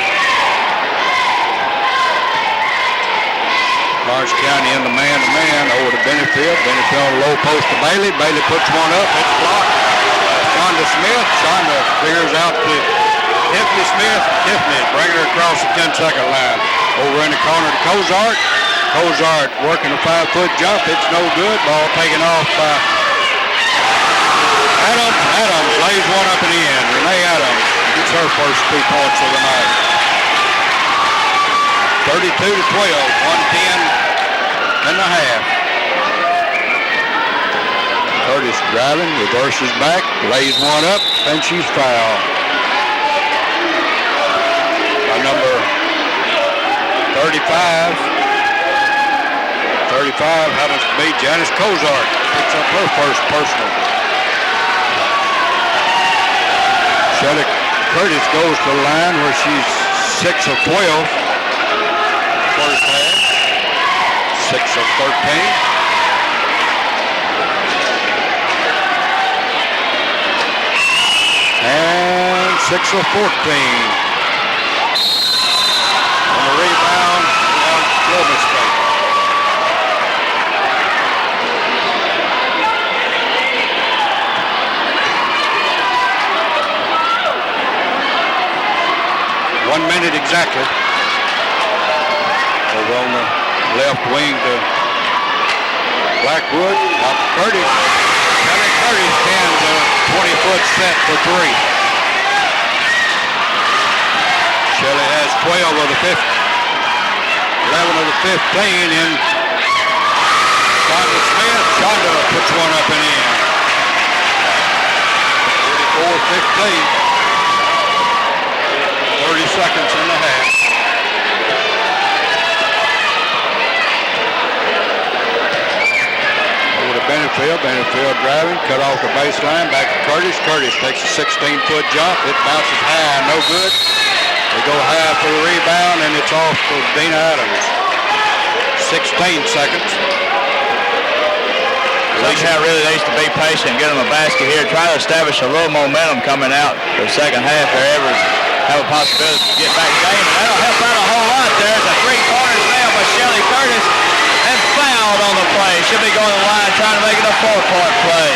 Lawrence County in the man-to-man over to Benefield. Benefield on the low post to Bailey. Bailey puts one up. It's blocked. Shonda Smith. Shonda clears out to Tiffany Smith. Tiffany bringing her across the 10-second line. Over in the corner to Kozart. Kozart working a 5-foot jump. It's no good. Ball taken off by Adams. Adams lays one up in the end. Renee Adams gets her first 2 points of the night. 32-12. 1:10 in the half. Curtis driving, reverses back, lays one up, and she's fouled. By number 35, 35 happens to be Janice Kozart. Picks up her first personal. Shelly Curtis goes to the line where she's 6 of 12. First half. 6 of 13. And 6 of 14. On the rebound, club mistake. One minute exactly. Over on the left wing to Blackwood. Up Curtis. Kelly Curtis can 20-foot set for 3. Shelley has 12 of the 15. 11 of the 15 in Shonda Smith. Shonda puts one up and in. 44-15. 30 seconds in the half. Over to Benefield. Benefield driving. Cut off the baseline. Back to Curtis. Curtis takes a 16-foot jump. It bounces high. No good. They go high for the rebound, and it's off to Dina Adams. 16 seconds. Summertown really needs to be patient and get them a basket here. Try to establish a little momentum coming out for the second half. They're ever have a possibility to get back game. And that'll help out a whole lot. There's a 3-pointers now by Shelly Curtis and fouled on the play. Should be going to the line trying to make it a 4-point play.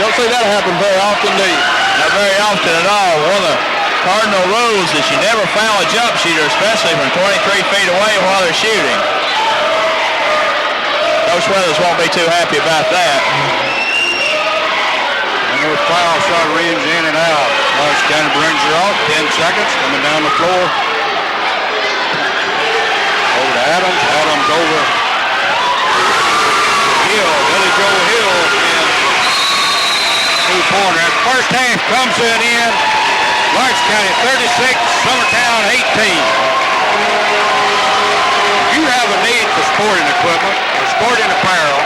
Don't see that happen very often, do you? Not very often at all. One of the cardinal rules is you never foul a jump shooter, especially from 23 feet away while they're shooting. Coach Weathers won't be too happy about that. And those foul shot rings in and out. Lawrence County brings her off. 10 seconds coming down the floor. Over to Adams. Adams over Hill. Billy Joe Hill and 2-pointer. First half comes to an end. Lawrence County 36, Summertown 18. If you have a need for sporting equipment or sporting apparel,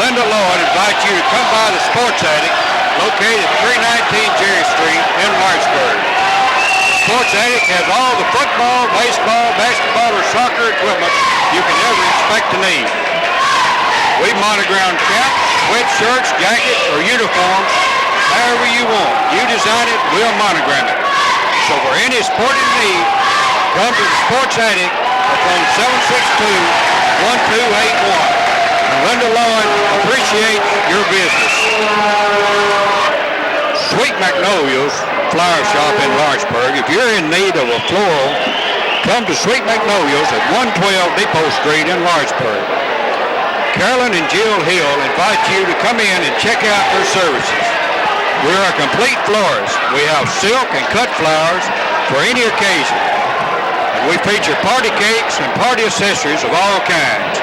Linda Lloyd invites you to come by the Sports Attic located at 319 Jerry Street in Lawrenceburg. Sports Attic has all the football, baseball, basketball, or soccer equipment you can ever expect to need. We monogram caps, sweatshirts, jackets, or uniforms, however you want. You design it, we'll monogram it. So for any sporting need, come to the Sports Attic or phone 762-1281. And Linda Lloyd appreciates your business. Sweet Magnolia's Flower Shop in Lawrenceburg. If you're in need of a floral, come to Sweet Magnolia's at 112 Depot Street in Lawrenceburg. Carolyn and Jill Hill invite you to come in and check out their services. We're a complete florist. We have silk and cut flowers for any occasion. And we feature party cakes and party accessories of all kinds.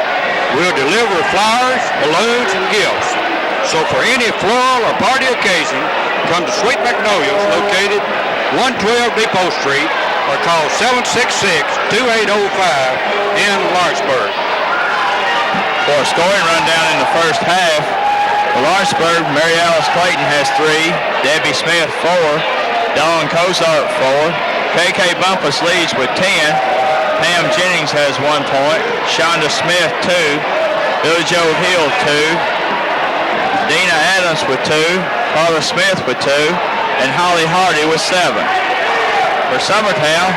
We'll deliver flowers, balloons, and gifts. So for any floral or party occasion, come to Sweet Magnolia's located 112 Depot Street or call 766-2805 in Lawrenceburg. For a scoring rundown in the first half, for Lawrenceburg, Mary Alice Clayton has 3, Debbie Smith 4, Dawn Cozart 4, KK Bumpus leads with 10, Pam Jennings has 1 point, Shonda Smith 2, Billy Joe Hill 2, Dina Adams with 2, Carla Smith with 2, and Holly Hardy with 7. For Summertown,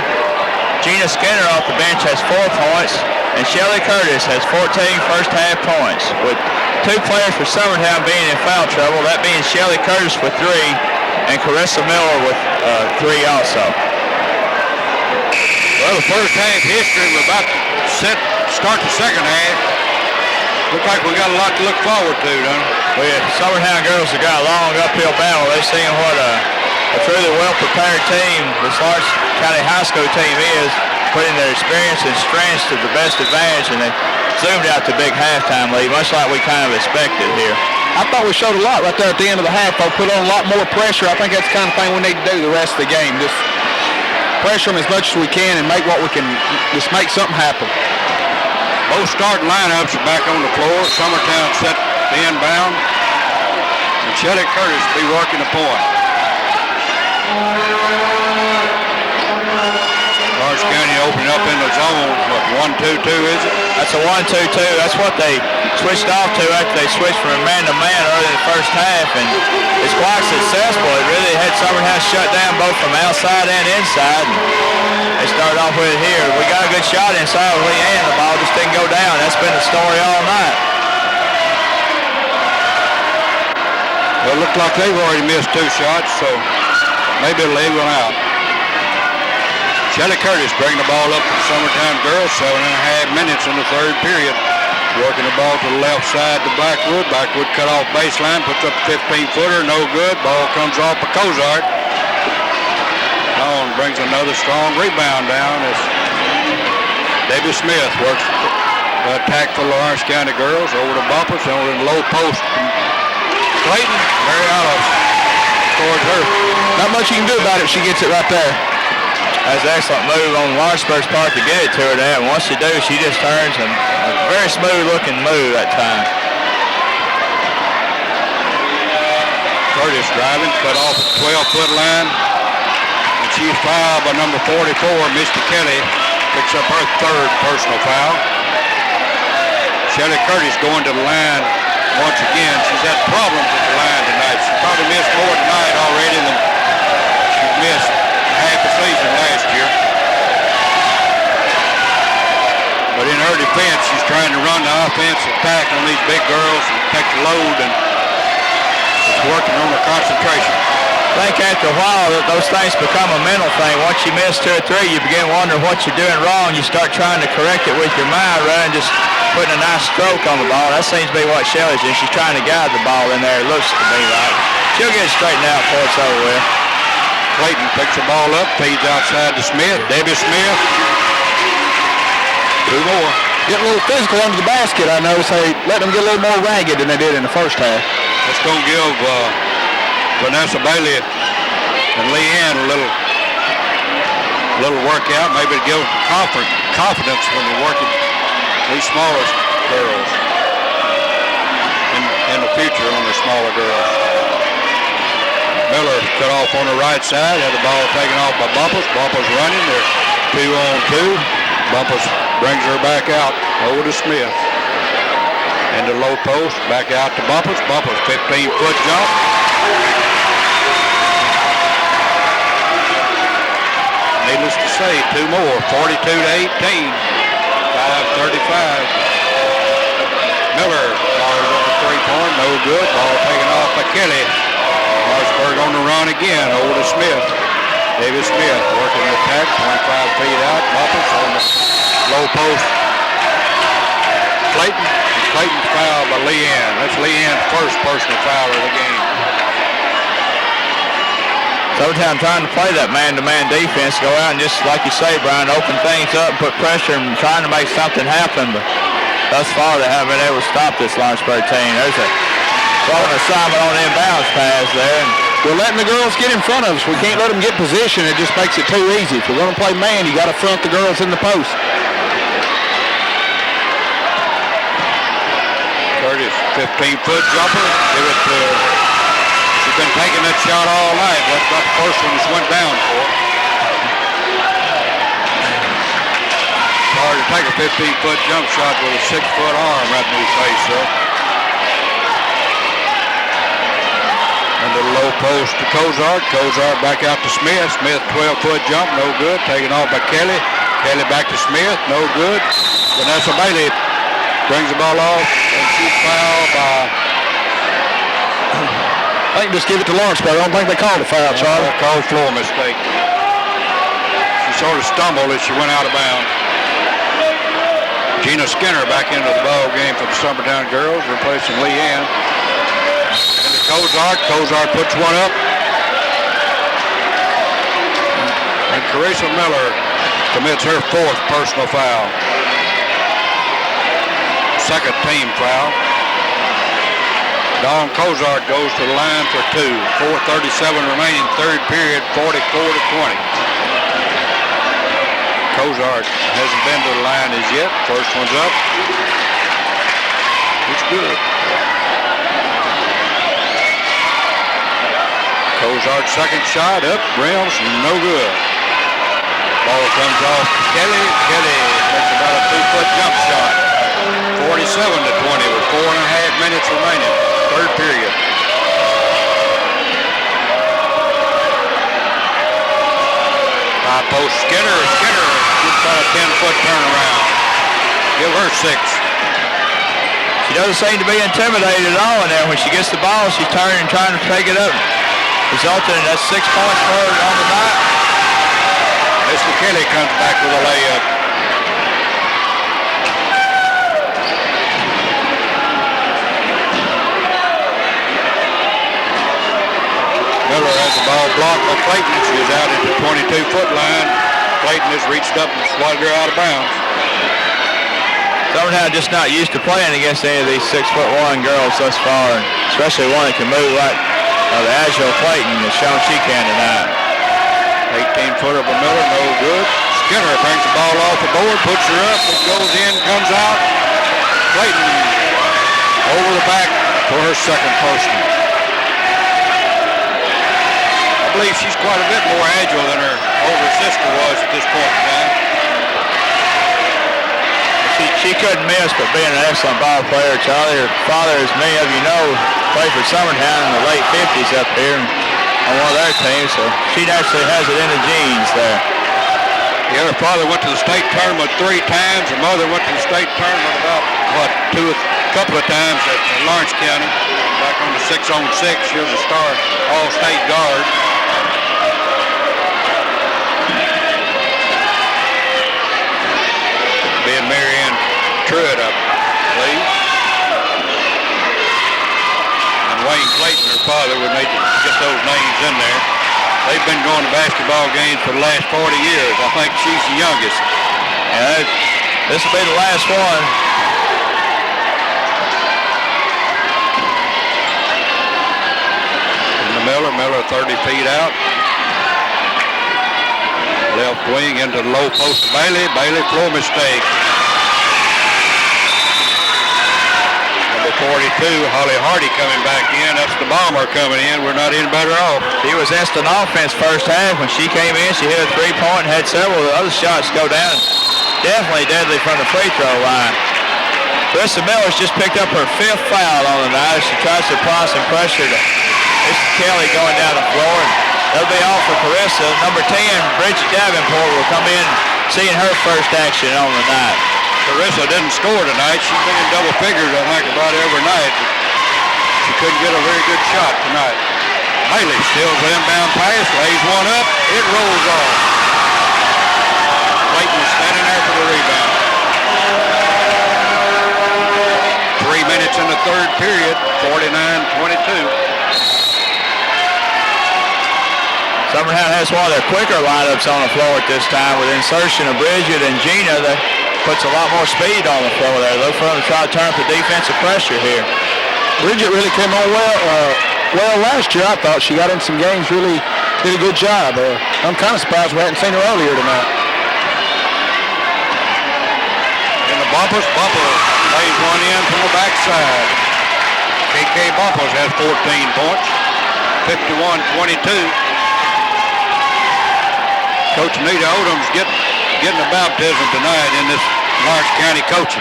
Gina Skinner off the bench has 4 points, and Shelly Curtis has 14 first half points, with 2 players for Summertown being in foul trouble, that being Shelly Curtis with 3 and Carissa Miller with 3 also. Well, the first half history, we're about to start the second half. Looks like we got a lot to look forward to, don't we? Well, Summertown girls have got a long uphill battle. They're seeing what a truly well-prepared team this Lawrence County High School team is, putting their experience and strengths to the best advantage, and they zoomed out to big halftime lead, much like we kind of expected here. I thought we showed a lot right there at the end of the half. They put on a lot more pressure. I think that's the kind of thing we need to do the rest of the game. Just pressure them as much as we can and make what we can, just make something happen. Both starting lineups are back on the floor. Summertown set the inbound. And Shelly Curtis will be working the point. Lawrence County opening up in the zone. What, 1-2-2 is it? That's a 1-2-2. That's what they switched off to after they switched from man-to-man early in the first half, and it's quite successful. It really had Summertown shut down both from outside and inside. And they started off with it here. We got a good shot inside with Leanne. The ball just didn't go down. That's been the story all night. Well, it looked like they've already missed 2 shots, so maybe it'll leave one out. Shelly Curtis bringing the ball up for Summertown girls. 7.5 minutes in the third period. Working the ball to the left side to Blackwood. Blackwood cut off baseline, puts up a 15-footer, no good. Ball comes off of Cozart. Dawn brings another strong rebound down as Debbie Smith works the attack for Lawrence County girls. Over to Bumpers, over in the low post. Clayton, Mary Alice towards her. Not much you can do about it. She gets it right there. That's an excellent move on Lawrenceburg's part to get it to her there. And once she does, she just turns and a very smooth-looking move that time. Curtis driving, cut off the 12-foot line. And she's fouled by number 44, Misty Kelly. Picks up her 3rd personal foul. Shelly Curtis going to the line once again. She's had problems at the line tonight. She probably missed more tonight already than she missed half the season last year. But in her defense, she's trying to run the offensive attack on these big girls and take the load, and it's working on her concentration. I think after a while, those things become a mental thing. Once you miss 2 or 3, you begin wondering what you're doing wrong. You start trying to correct it with your mind rather than just putting a nice stroke on the ball. That seems to be what Shelly's doing. She's trying to guide the ball in there. It looks to me like. She'll get it straightened out before it's over with. Clayton picks the ball up, feeds outside to Smith. Debbie Smith. 2 more. Getting a little physical under the basket, I noticed. They let them get a little more ragged than they did in the first half. That's going to give Vanessa Bailey and Leanne a little workout. Maybe it'll give them confidence when they're working these smaller girls in the future on the smaller girls. Miller cut off on the right side, had the ball taken off by Bumpers. Bumpers running, they're 2-on-2. Bumpers brings her back out over to Smith. And the low post, back out to Bumpers. Bumpers, 15-foot jump. Needless to say, 2 more, 42-18, 5:35. Miller fires up a 3-point, no good. Ball taken off by Kelly. Lawrenceburg on the run again, over to Smith. David Smith working the attack, 25 feet out. Bumpers on the low post. Clayton. Clayton's fouled by Leanne. That's Leanne's first personal foul of the game. Summertown trying to play that man-to-man defense, go out and just, like you say, Brian, open things up and put pressure and trying to make something happen. But thus far, they haven't been able to stop this Lawrenceburg team. There's a throwing assignment on the inbounds pass there. We're letting the girls get in front of us. We can't let them get position. It just makes it too easy. If we're going to play man, you got to front the girls in the post. Curtis, 15-foot jumper. Give it to... She's been taking that shot all night. That's not the first one that's went down for. It's hard to take a 15-foot jump shot with a 6-foot arm right in his face, though. And the low post to Cozart. Cozart back out to Smith. Smith, 12-foot jump, no good. Taken off by Kelly. Kelly back to Smith, no good. Vanessa Bailey brings the ball off, and she's fouled by... I think just give it to Lawrenceburg. I don't think they called a foul, Charlie. Called floor mistake. She sort of stumbled as she went out of bounds. Gina Skinner back into the ball game for the Summertown girls, replacing Leanne. And to Cozart. Cozart puts one up. And Carissa Miller commits her 4th personal foul. 2nd team foul. Dawn Cozart goes to the line for 2. 4:37 remaining, 3rd period, 44-20. Cozart hasn't been to the line as yet. First one's up. It's good. Cozart's second shot up, rims, no good. Ball comes off Kelly. Kelly takes about a 2-foot jump shot. 47-20 with 4.5 minutes remaining. Third period. High post Skinner. Skinner gets about a 10-foot turnaround. Give her 6. She doesn't seem to be intimidated at all in there. When she gets the ball, she's turning and trying to take it up, resulting in that 6 points for her on the night. Mr. Kelly comes back with a layup. Miller has the ball blocked by Clayton. She is out at the 22-foot line. Clayton has reached up and swatted her out of bounds. Summertown just not used to playing against any of these 6'1" girls thus far, especially one that can move like the agile Clayton has shown she can tonight. 18-footer by Miller, no good. Skinner brings the ball off the board, puts her up, it goes in, comes out. Clayton over the back for her second personal. I believe she's quite a bit more agile than her older sister was at this point in time. She couldn't miss, but being an excellent ball player. Charlie, her father, as many of you know, played for Summertown in the late 50s up here on one of their teams, so she naturally has it in the genes there. Yeah, her father went to the state tournament 3 times. Her mother went to the state tournament about, couple of times at Lawrence County. Back on the 6-on-6, she was a star all-state guard. Being Marianne Truitt, I believe. And Wayne Clayton, her father, would need to get those names in there. They've been going to basketball games for the last 40 years. I think she's the youngest. Yeah, this will be the last one. And the Miller 30 feet out. Left wing into the low post of Bailey. Bailey, floor mistake. Number 42, Holly Hardy coming back in. That's the bomber coming in. We're not any better off. She was instant offense first half. When she came in, she hit a 3-point and had several of the other shots go down. Definitely deadly from the free throw line. Carissa Miller's just picked up her 5th foul on the night. She tries to apply some pressure to Mr. Kelly going down the floor. That'll be all for Carissa. Number 10, Bridget Davenport, will come in seeing her first action on the night. Carissa didn't score tonight. She's been in double figures, I think, about every night. She couldn't get a very good shot tonight. Bailey steals the inbound pass, lays one up. It rolls off. Clayton is standing there for the rebound. 3 minutes in the third period, 49-22. Summertown has one of their quicker lineups on the floor at this time with insertion of Bridget and Gina. That puts a lot more speed on the floor there. Look for them to try to turn up the defensive pressure here. Bridget really came on well last year. I thought she got in some games, really did a good job. I'm kind of surprised we hadn't seen her earlier tonight. And the Bumpers, lays one in from the backside. KK Bumpers has 14 points, 51-22. Coach Anita Odom's getting a baptism tonight in this Lawrence County coaching.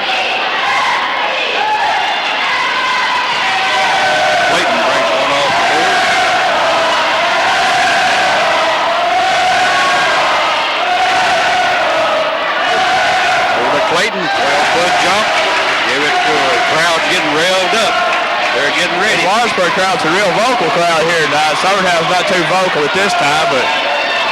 Clayton brings one off the board. Over to Clayton, 12-foot jump. Give it to her. Crowd's getting revved up. They're getting ready. The Lawrenceburg crowd's a real vocal crowd here tonight. Summertown's not too vocal at this time, but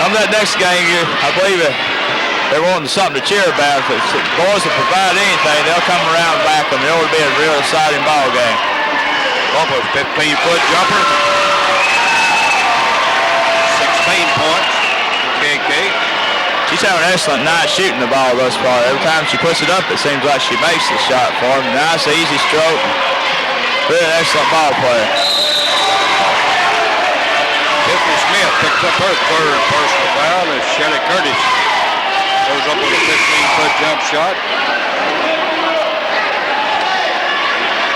on that next game, I believe they're wanting something to cheer about. If the boys will provide anything, they'll come around and back them. It'll be a real exciting ball game. Bumpers, 15-foot jumper. 16 points. KK. She's having an excellent night shooting the ball thus far. Every time she puts it up, it seems like she makes the shot for them. Nice, easy stroke. Really an excellent ball player. Tiffany Smith picks up her third personal foul as Shelly Curtis Goes up with a 15-foot jump shot.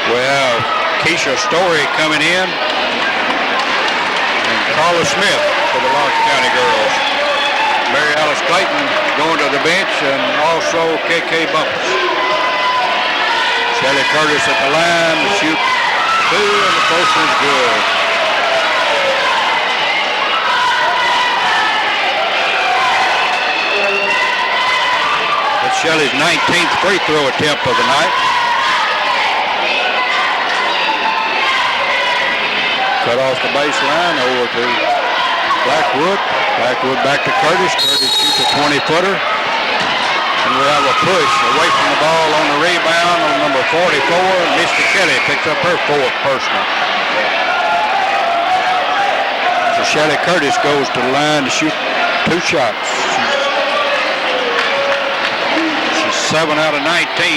We have Keisha Story coming in. And Carla Smith for the Lawrence County girls. Mary Alice Clayton going to the bench, and also KK Bumpus. Shelly Curtis at the line to shoot 2, and the first one's good. That's Shelly's 19th free throw attempt of the night. Cut off the baseline over to Blackwood. Blackwood back to Curtis. Curtis shoots a 20-footer. And we have a push away from the ball on the rebound on number 44. Misty Kelly picks up her 4th personal. So Shelly Curtis goes to the line to shoot 2 shots. She's 7 out of 19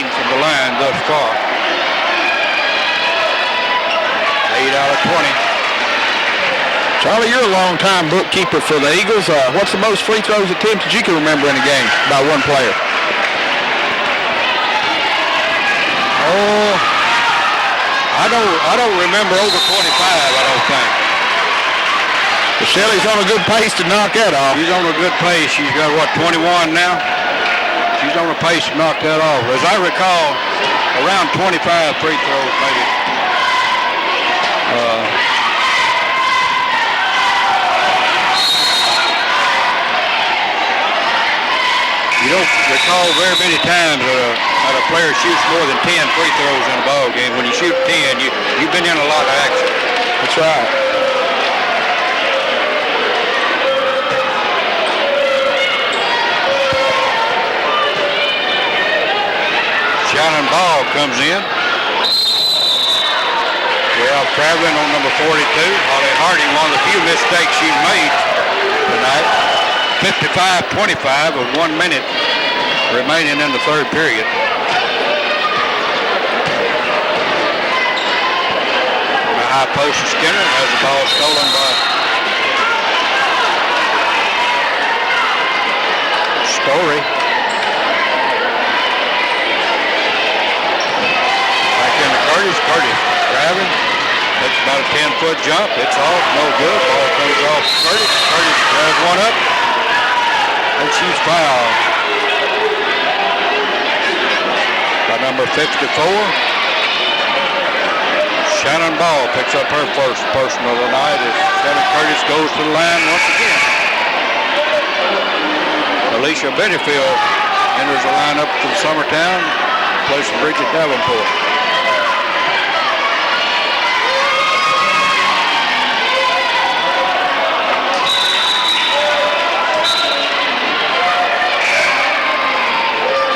from the line thus far. 8 out of 20. Charlie, you're a long-time bookkeeper for the Eagles. What's the most free throws attempted you can remember in a game by one player? Oh, I don't remember over 25, I don't think. But Shelly's on a good pace to knock that off. She's on a good pace. She's got, what, 21 now? She's on a pace to knock that off. As I recall, around 25 free throws maybe. You don't recall very many times that a player shoots more than 10 free throws in a ball game. When you shoot 10, you've been in a lot of action. That's right. Shannon Ball comes in. We have traveling on number 42. Holly Hardy, one of the few mistakes she's made tonight. 55-25 with 1 minute remaining in the third period. On the high post of Skinner has the ball stolen by Story. Back into Curtis. Curtis grabbing. Takes about a 10-foot jump. It's off. No good. Ball comes off Curtis. Curtis has one up. And she's fouled by number 54. Shannon Ball picks up her first personal of the night as Shannon Curtis goes to the line once again. Alicia Bettyfield enters the lineup from Summertown, replacing Bridget Davenport.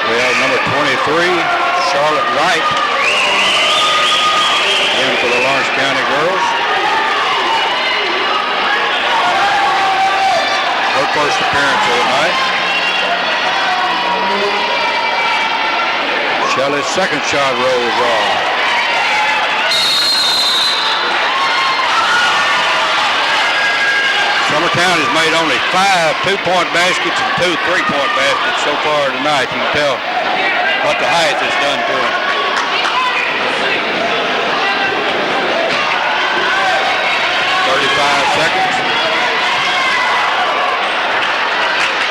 We have number 23, Charlotte Wright, in for the Lawrence County girls. Her first appearance of the night. Shelley's second shot rolls off. Summertown has made only 5 two-point baskets and 2 three-point baskets so far tonight. You can tell what the height has done to them. 35 seconds.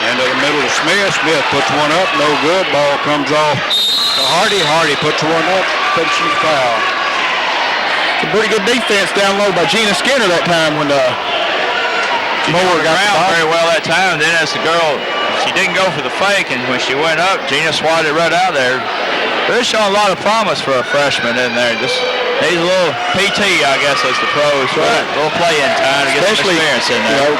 Into the middle to Smith. Smith puts one up, no good. Ball comes off to Hardy. Hardy puts one up, but she's fouled. It's a pretty good defense down low by Gina Skinner that time when Moore got around very well that time. Then as the girl, she didn't go for the fake, and when she went up, Gina swatted right out there. They're showing a lot of promise for a freshman in there. Just needs a little PT, I guess, as the pros. Right. A little play-in time to get some experience in there. You know,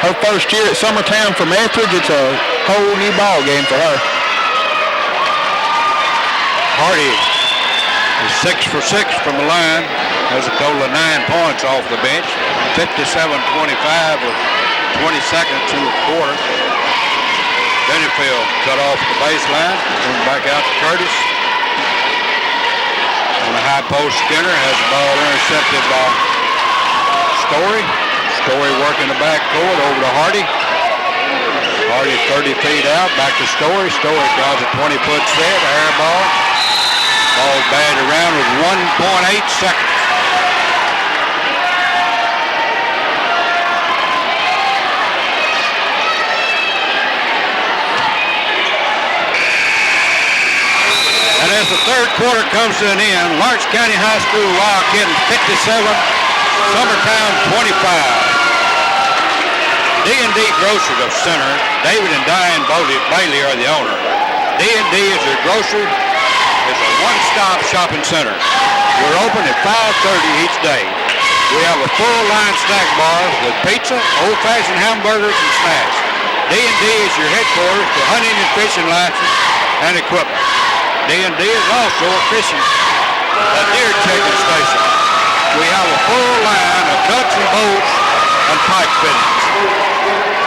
her first year at Summertown from Etheridge, it's a whole new ball game for her. Hardy is 6 for 6 from the line. Has a total of 9 points off the bench. 57-25 with 20 seconds in the quarter. Bennyfield cut off the baseline. Comes back out to Curtis. On the high post, Skinner has the ball intercepted by Story. Story working the back court over to Hardy. Hardy 30 feet out, back to Story. Story draws a 20-foot set, air ball. Ball batted around with 1.8 seconds. And as the third quarter comes to an end, Lawrence County High School Wildcats 57, Summertown 25. D&D Grocery of Center, David and Diane Bailey are the owner. D&D is your grocery, is a one-stop shopping center. We're open at 5:30 each day. We have a full-line snack bar with pizza, old-fashioned hamburgers, and snacks. D&D is your headquarters for hunting and fishing license and equipment. D&D is also a deer checking station. We have a full line of nuts and bolts and pipe fittings.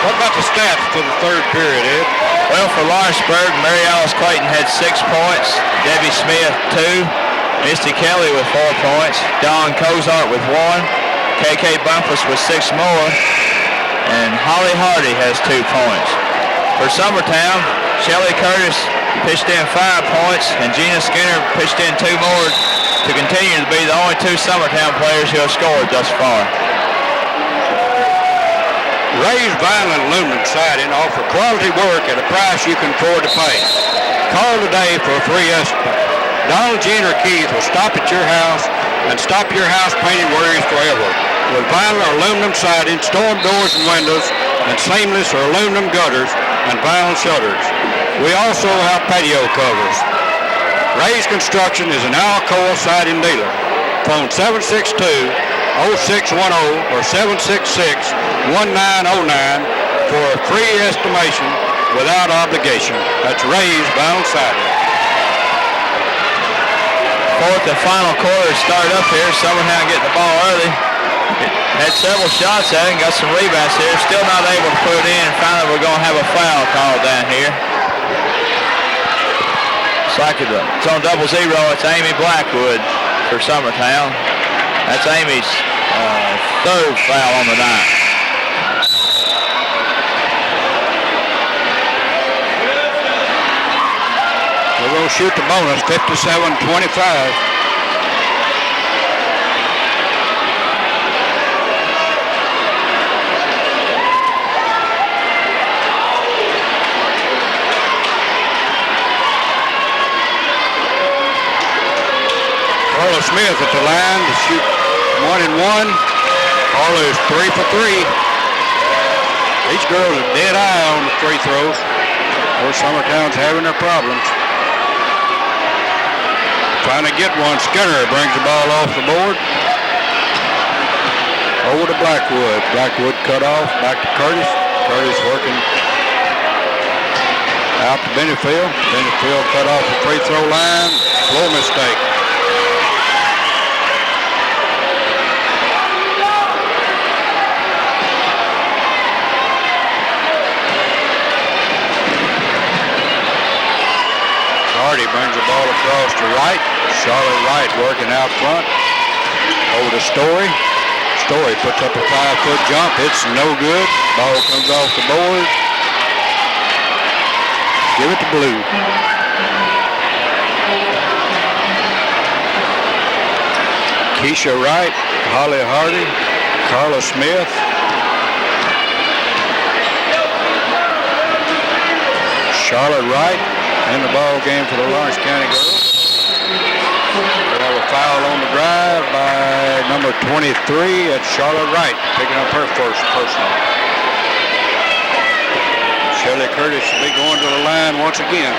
What about the stats for the third period, Ed? Well, for Lawrenceburg, Mary Alice Clayton had 6 points, Debbie Smith 2, Misty Kelly with 4 points, Dawn Cozart with 1, KK Bumpus with 6 more, and Holly Hardy has 2 points. For Summertown, Shelley Curtis pitched in 5 points, and Gina Skinner pitched in 2 more to continue to be the only 2 Summertown players who have scored thus far. Ray's Vinyl and Aluminum Siding offer quality work at a price you can afford to pay. Call today for a free estimate. Donald, Gene, or Keith will stop at your house and stop your house painting worries forever. With vinyl or aluminum siding, storm doors and windows, and seamless or aluminum gutters and vinyl shutters. We also have patio covers. Ray's Construction is an Alcoa siding dealer. Phone 762-0610 or 766-1909 for a free estimation without obligation. That's Ray's Vinyl Siding. Fourth and final quarter start up here. Summertown getting the ball early. Had several shots at it and got some rebounds here. Still not able to put it in. Finally, we're going to have a foul called down here. It's like it's on 0-0. It's Amy Blackwood for Summertown. That's Amy's third foul on the night. We're going to shoot the bonus, 57-25. Carla Smith at the line to shoot 1 and 1. Carla is 3 for 3. These girls are dead eye on the free throws. Of course, Summertown's having their problems. Trying to get one. Skinner brings the ball off the board. Over to Blackwood. Blackwood cut off. Back to Curtis. Curtis working out to Benefield. Benefield cut off the free throw line. Floor mistake. Hardy brings the ball across to Wright. Charlotte Wright working out front. Over to Story. Story puts up a 5-foot jump. It's no good. Ball comes off the board. Give it to Blue. Keisha Wright, Holly Hardy, Carla Smith. Charlotte Wright in the ball game for the Lawrence County girls. We have a foul on the drive by number 23. That's Charlotte Wright picking up her first personal. Shelley Curtis will be going to the line once again.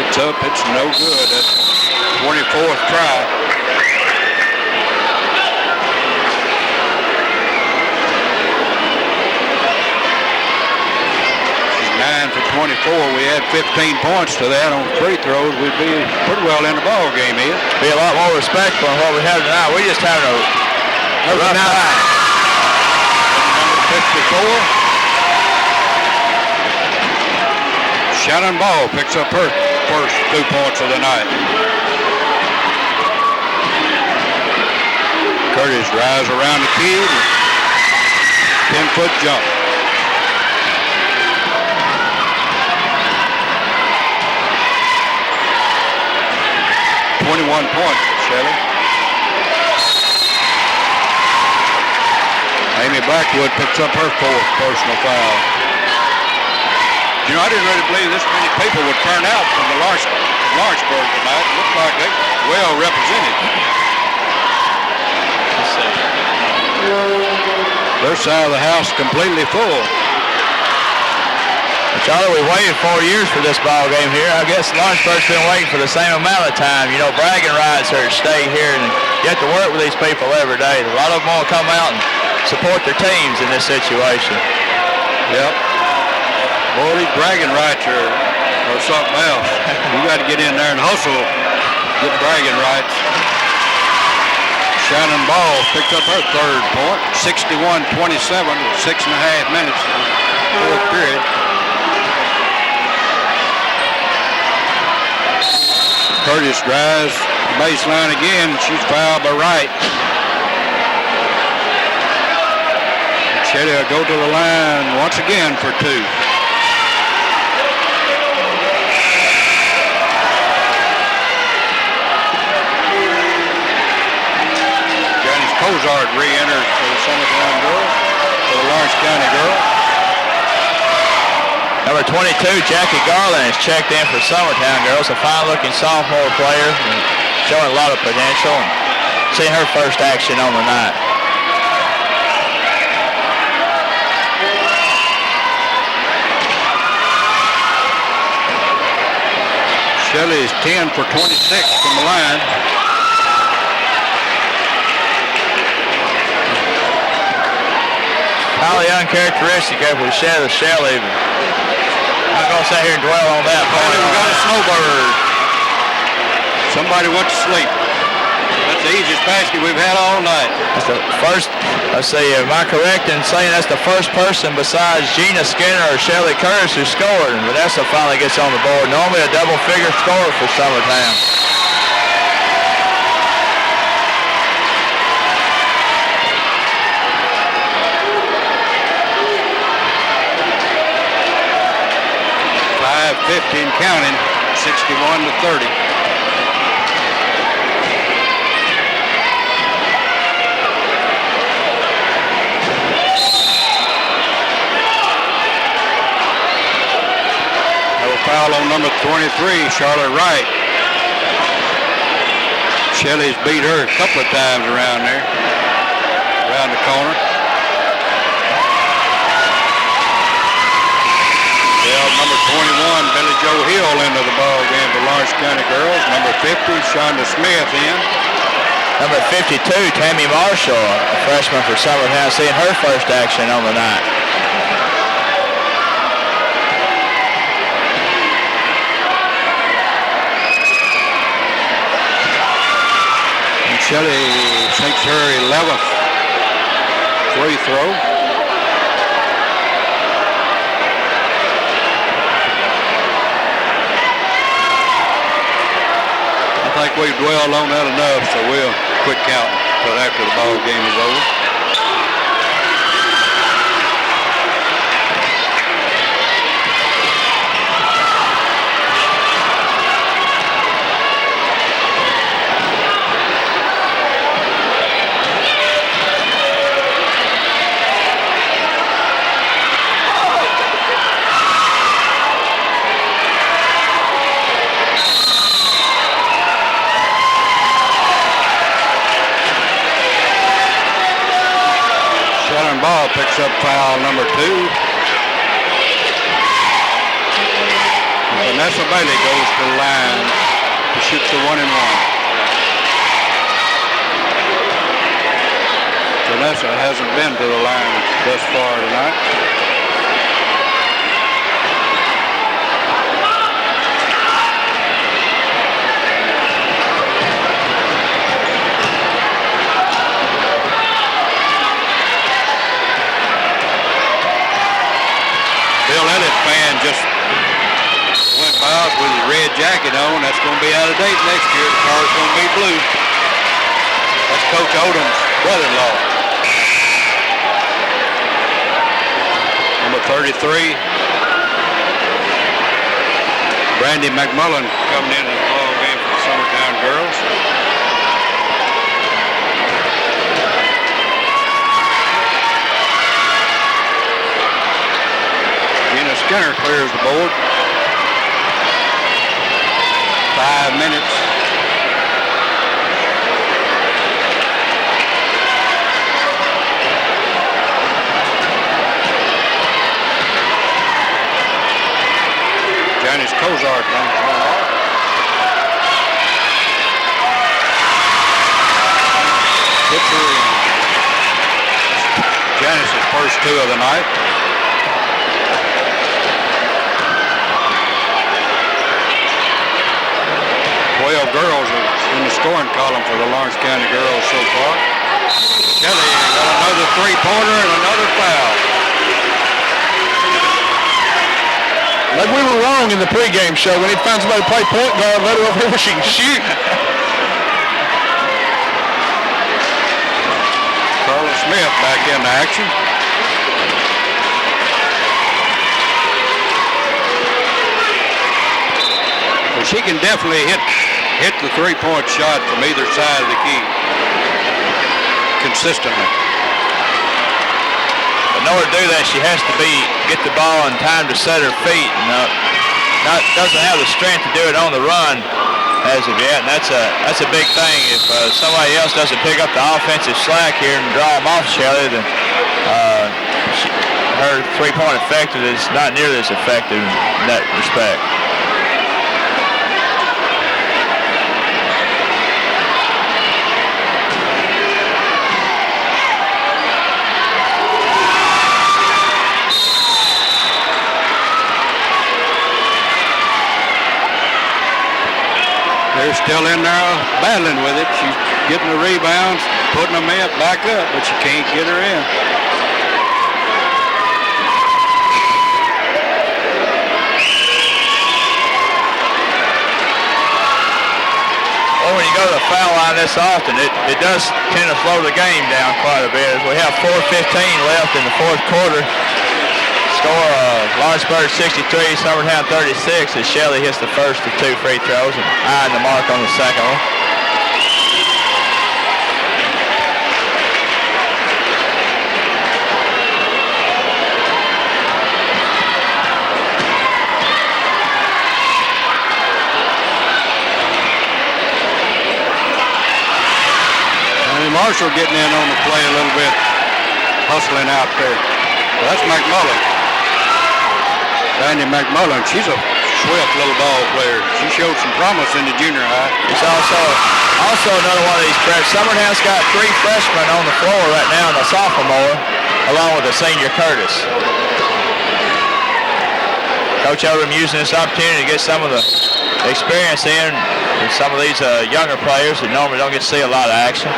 It's up. It's no good. That's 24th try. 9 for 24. We had 15 points to that on free throws. We'd be pretty well in the ball game here. Be a lot more respectful than what we have tonight. We just having a rough night. Number 54. Shannon Ball picks up her first 2 points of the night. Curtis drives around the key. 10-foot jump. .21 points, Shelley. Amy Blackwood picks up her 4th personal foul. You know, I didn't really believe this many people would turn out from the Lawrenceburg tonight. It looked like they were well represented. Their side of the house completely full. Charlie, we waited 4 years for this ball game here. I guess Lawrenceburg's been waiting for the same amount of time. You know, bragging rights are to stay here, and you have to work with these people every day. A lot of them want to come out and support their teams in this situation. Yep. Boy, these bragging rights are something else. You got to get in there and hustle, get bragging rights. Shannon Ball picked up her 3rd point, 61-27 with 6.5 minutes in the 4th period. Curtis drives the baseline again. She's fouled by Wright. Chetty will go to the line once again for 2. Janice Cozart re-enters for the Summertown girls, for the Lawrence County girls. Number 22, Jackie Garland, is checked in for Summertown girls, a fine-looking sophomore player, showing a lot of potential. Seeing her first action on the night. Shelley is 10 for 26 from the line. Highly uncharacteristic of Shelley. I'm not going to sit here and dwell on that. We got a snowbird. Somebody went to sleep. That's the easiest basket we've had all night. That's the first, let's see, am I correct in saying that's the first person besides Gina Skinner or Shelley Curtis who scored? And Vanessa finally gets on the board. Normally a double-figure score for Summertown. .15 counting, 61-30. Foul on number 23, Charlotte Wright. Shelley's beat her a couple of times around there, around the corner. Well, number 21, Billy Joe Hill into the ball game for Lawrence County girls. Number 50, Shonda Smith in. Number 52, Tammy Marshall, a freshman for Summertown, seeing her first action on the night. Shelley sinks her 11th free throw. I think we've dwelled on that enough, so we'll quit counting until after the ball game is over. Ball picks up foul number 2. Vanessa Bailey goes to the line to shoot the 1-and-1. Vanessa hasn't been to the line thus far tonight. Just went by us with his red jacket on. That's going to be out of date next year. The car's going to be blue. That's Coach Odom's brother-in-law. Number 33, Brandy McMullen coming into the ball game for the Summertown girls. Gina Skinner clears the board. 5 minutes. Janice Cozart brings one off. Pitcher in. Janice's first 2 of the night. Girls are in the scoring column for the Lawrence County girls so far. Kelly got another 3-pointer and another foul. Like we were wrong in the pregame show. We need to find somebody to play point guard, let her over here where she can shoot. Carla Smith back into action. Well, she can definitely hit the 3-point shot from either side of the key consistently. In order to do that, she has to get the ball in time to set her feet, and doesn't have the strength to do it on the run as of yet. And that's a big thing. If somebody else doesn't pick up the offensive slack here and draw them off Shelley, then her 3-point effectiveness is not nearly as effective in that respect. They're still in there battling with it. She's getting the rebounds, putting them in, back up, but she can't get her in. Well, when you go to the foul line this often, it does tend to slow the game down quite a bit. As we have 4:15 left in the fourth quarter. Score Lawrenceburg 63, Summertown 36 as Shelley hits the first of 2 free throws and eyeing the mark on the second one. Marshall getting in on the play a little bit, hustling out there. Well, that's McMullen. Brandy McMullen, she's a swift little ball player. She showed some promise in the junior high. It's also another one of these freshmen. Summertown's got 3 freshmen on the floor right now and a sophomore, along with the senior Curtis. Coach Odom using this opportunity to get some of the experience in with some of these younger players that normally don't get to see a lot of action.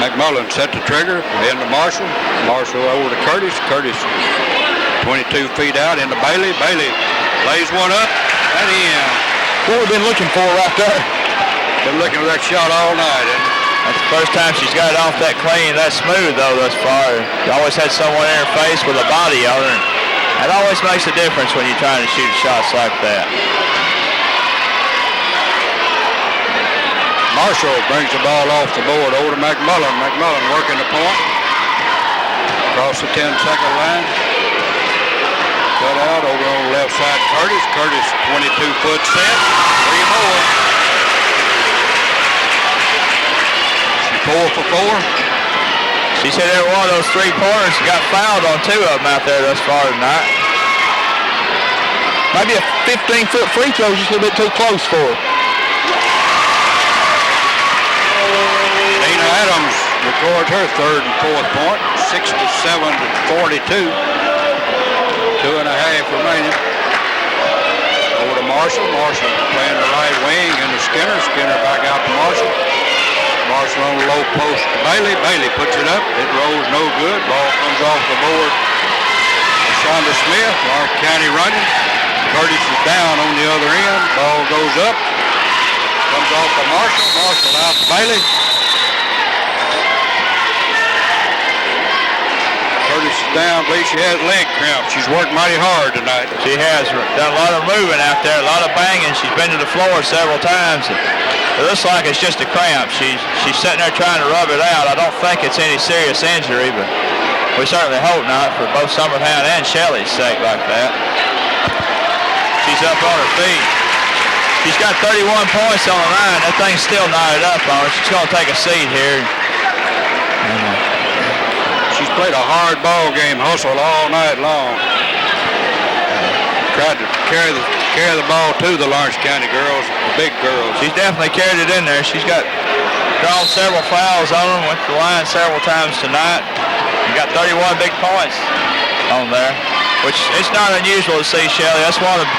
McMullen set the trigger, into Marshall. Marshall over to Curtis. Curtis 22 feet out into Bailey. Bailey lays one up and in. What we've been looking for right there. Been looking for that shot all night. That's the first time she's got it off that clean, that smooth though thus far. She always had someone in her face with a body on her. That always makes a difference when you're trying to shoot shots like that. Marshall brings the ball off the board over to McMullen. McMullen working the point. Across the 10-second line. Cut out over on the left side. Curtis. Curtis 22-foot set. 3 more. She 4 for 4. She's hit every one of those 3-pointers. She got fouled on 2 of them out there thus far tonight. Maybe a 15-foot free throw is just a little bit too close for her. Adams records her 3rd and 4th point, 67-42. 2.5 remaining. Over to Marshall. Marshall playing the right wing into Skinner. Skinner back out to Marshall. Marshall on the low post to Bailey. Bailey puts it up. It rolls no good. Ball comes off the board. Shonda Smith, Lawrence County running. Curtis is down on the other end. Ball goes up. Comes off to Marshall. Marshall out to Bailey. down. I believe she has leg cramp. She's worked mighty hard tonight. She has done a lot of moving out there, a lot of banging. She's been to the floor several times. It looks like it's just a cramp. She's sitting there trying to rub it out. I don't think it's any serious injury, but we certainly hope not for both Summertown and Shelley's sake like that. She's up on her feet. She's got 31 points on the line. That thing's still knotted up on her. She's going to take a seat here. She's played a hard ball game, hustled all night long. Tried to carry the ball to the Lawrence County girls, the big girls. She's definitely carried it in there. She's got drawn several fouls on them, went to the line several times tonight. You got 31 big points on there, which it's not unusual to see Shelley. That's one of the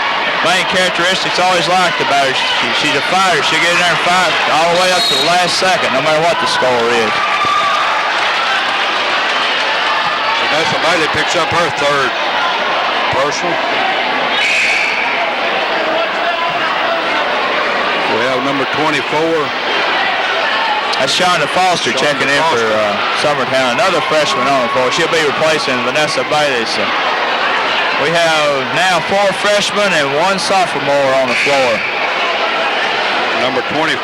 main characteristics I always liked about her. She's a fighter. She'll get in there and fight all the way up to the last second, no matter what the score is. Vanessa Bailey picks up her third personal. We have number 24. That's Shonda Foster checking in for Summertown. Another freshman on the floor. She'll be replacing Vanessa Bailey. So we have now 4 freshmen and 1 sophomore on the floor. Number 24,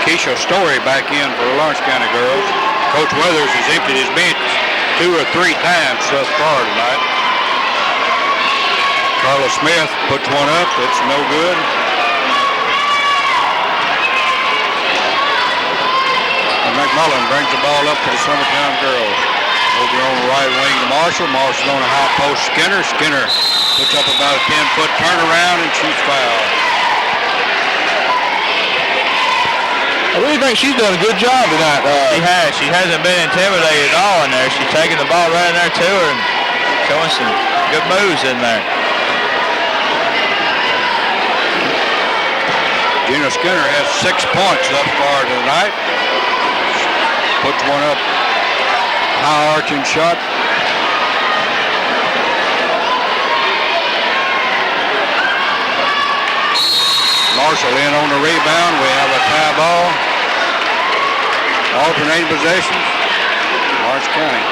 Keisha Story back in for the Lawrence County girls. Coach Weathers has emptied his bench 2 or 3 times thus far tonight. Carla Smith puts one up. It's no good. And McMullen brings the ball up for the Summertown girls. Over on the right wing to Marshall. Marshall on a high post Skinner. Skinner puts up about a 10-foot turnaround and shoots foul. I really think she's done a good job tonight. She has. She hasn't been intimidated at all in there. She's taking the ball right in there to her and showing some good moves in there. Gina Skinner has 6 points thus far tonight. Puts one up. High arching shot. Marshall in on the rebound. We have a tie ball. Alternating possessions. Lawrence County.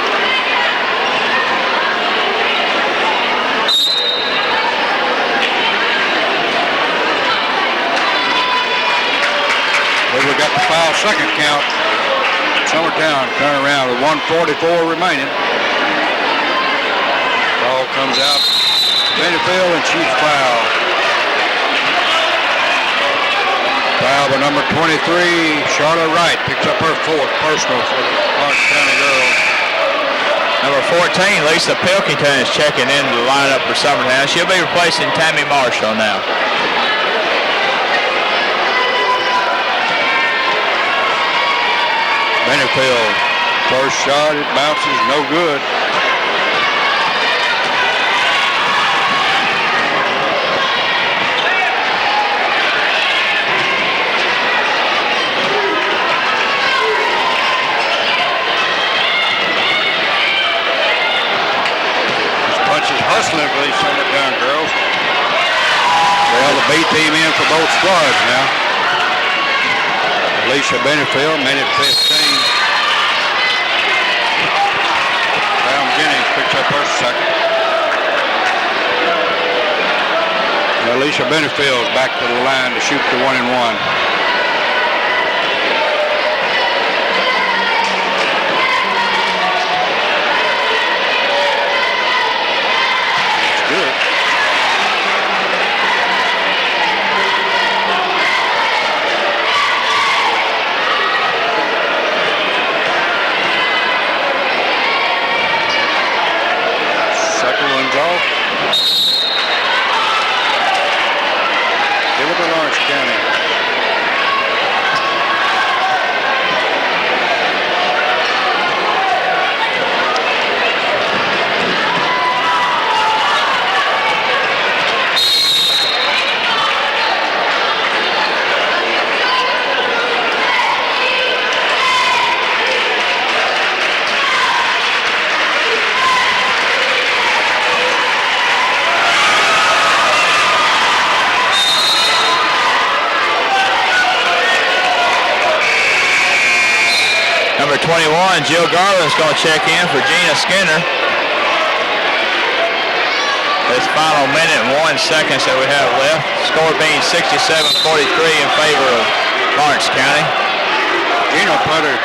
We got the foul second count. Summertown turn around with 1:44 remaining. Ball comes out. Benefield and she's fouled. Foul by number 23, Charlotte Wright picks up her 4th personal for the Lawrence County girls. Number 14, Lisa Pilkington is checking into the lineup for Summertown. She'll be replacing Tammy Marshall now. Benefield, first shot, it bounces, no good. Hustling for these Summertown girls. Well, the B team in for both squads now. Alicia Benefield, minute 15. Brown Jennings picks up her second. And Alicia Benefield back to the line to shoot the 1-and-1. Number 21, Jill Garland's going to check in for Gina Skinner. this final minute and 1 second that we have left. Score being 67-43 in favor of Lawrence County. Gino played a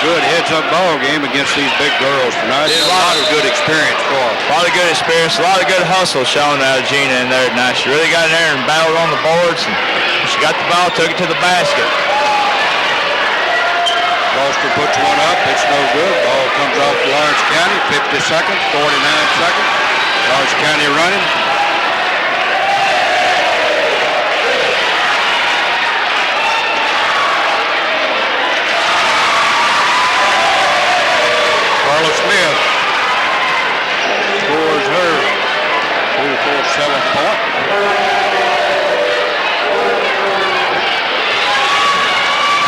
good heads-up ball game against these big girls tonight. A lot of good experience for them. A lot of good experience, a lot of good hustle shown out of Gina in there tonight. She really got in there and battled on the boards, and she got the ball, took it to the basket. Foster puts one up. It's no good. Ball comes off to Lawrence County. 50 seconds, 49 seconds. Lawrence County running. Carla Smith scores her 7th point.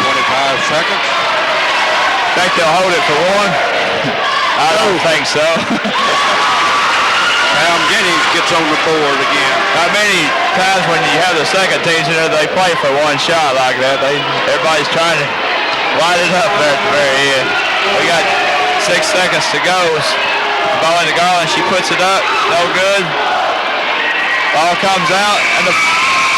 25 seconds. Think they'll hold it for one? I don't think so. Pam Jennings gets on the board again. How many times when you have the second teams, you know, they play for one shot like that. Everybody's trying to light it up there at the very end. We got 6 seconds to go. Ball in the Garland, she puts it up, no good. Ball comes out, and the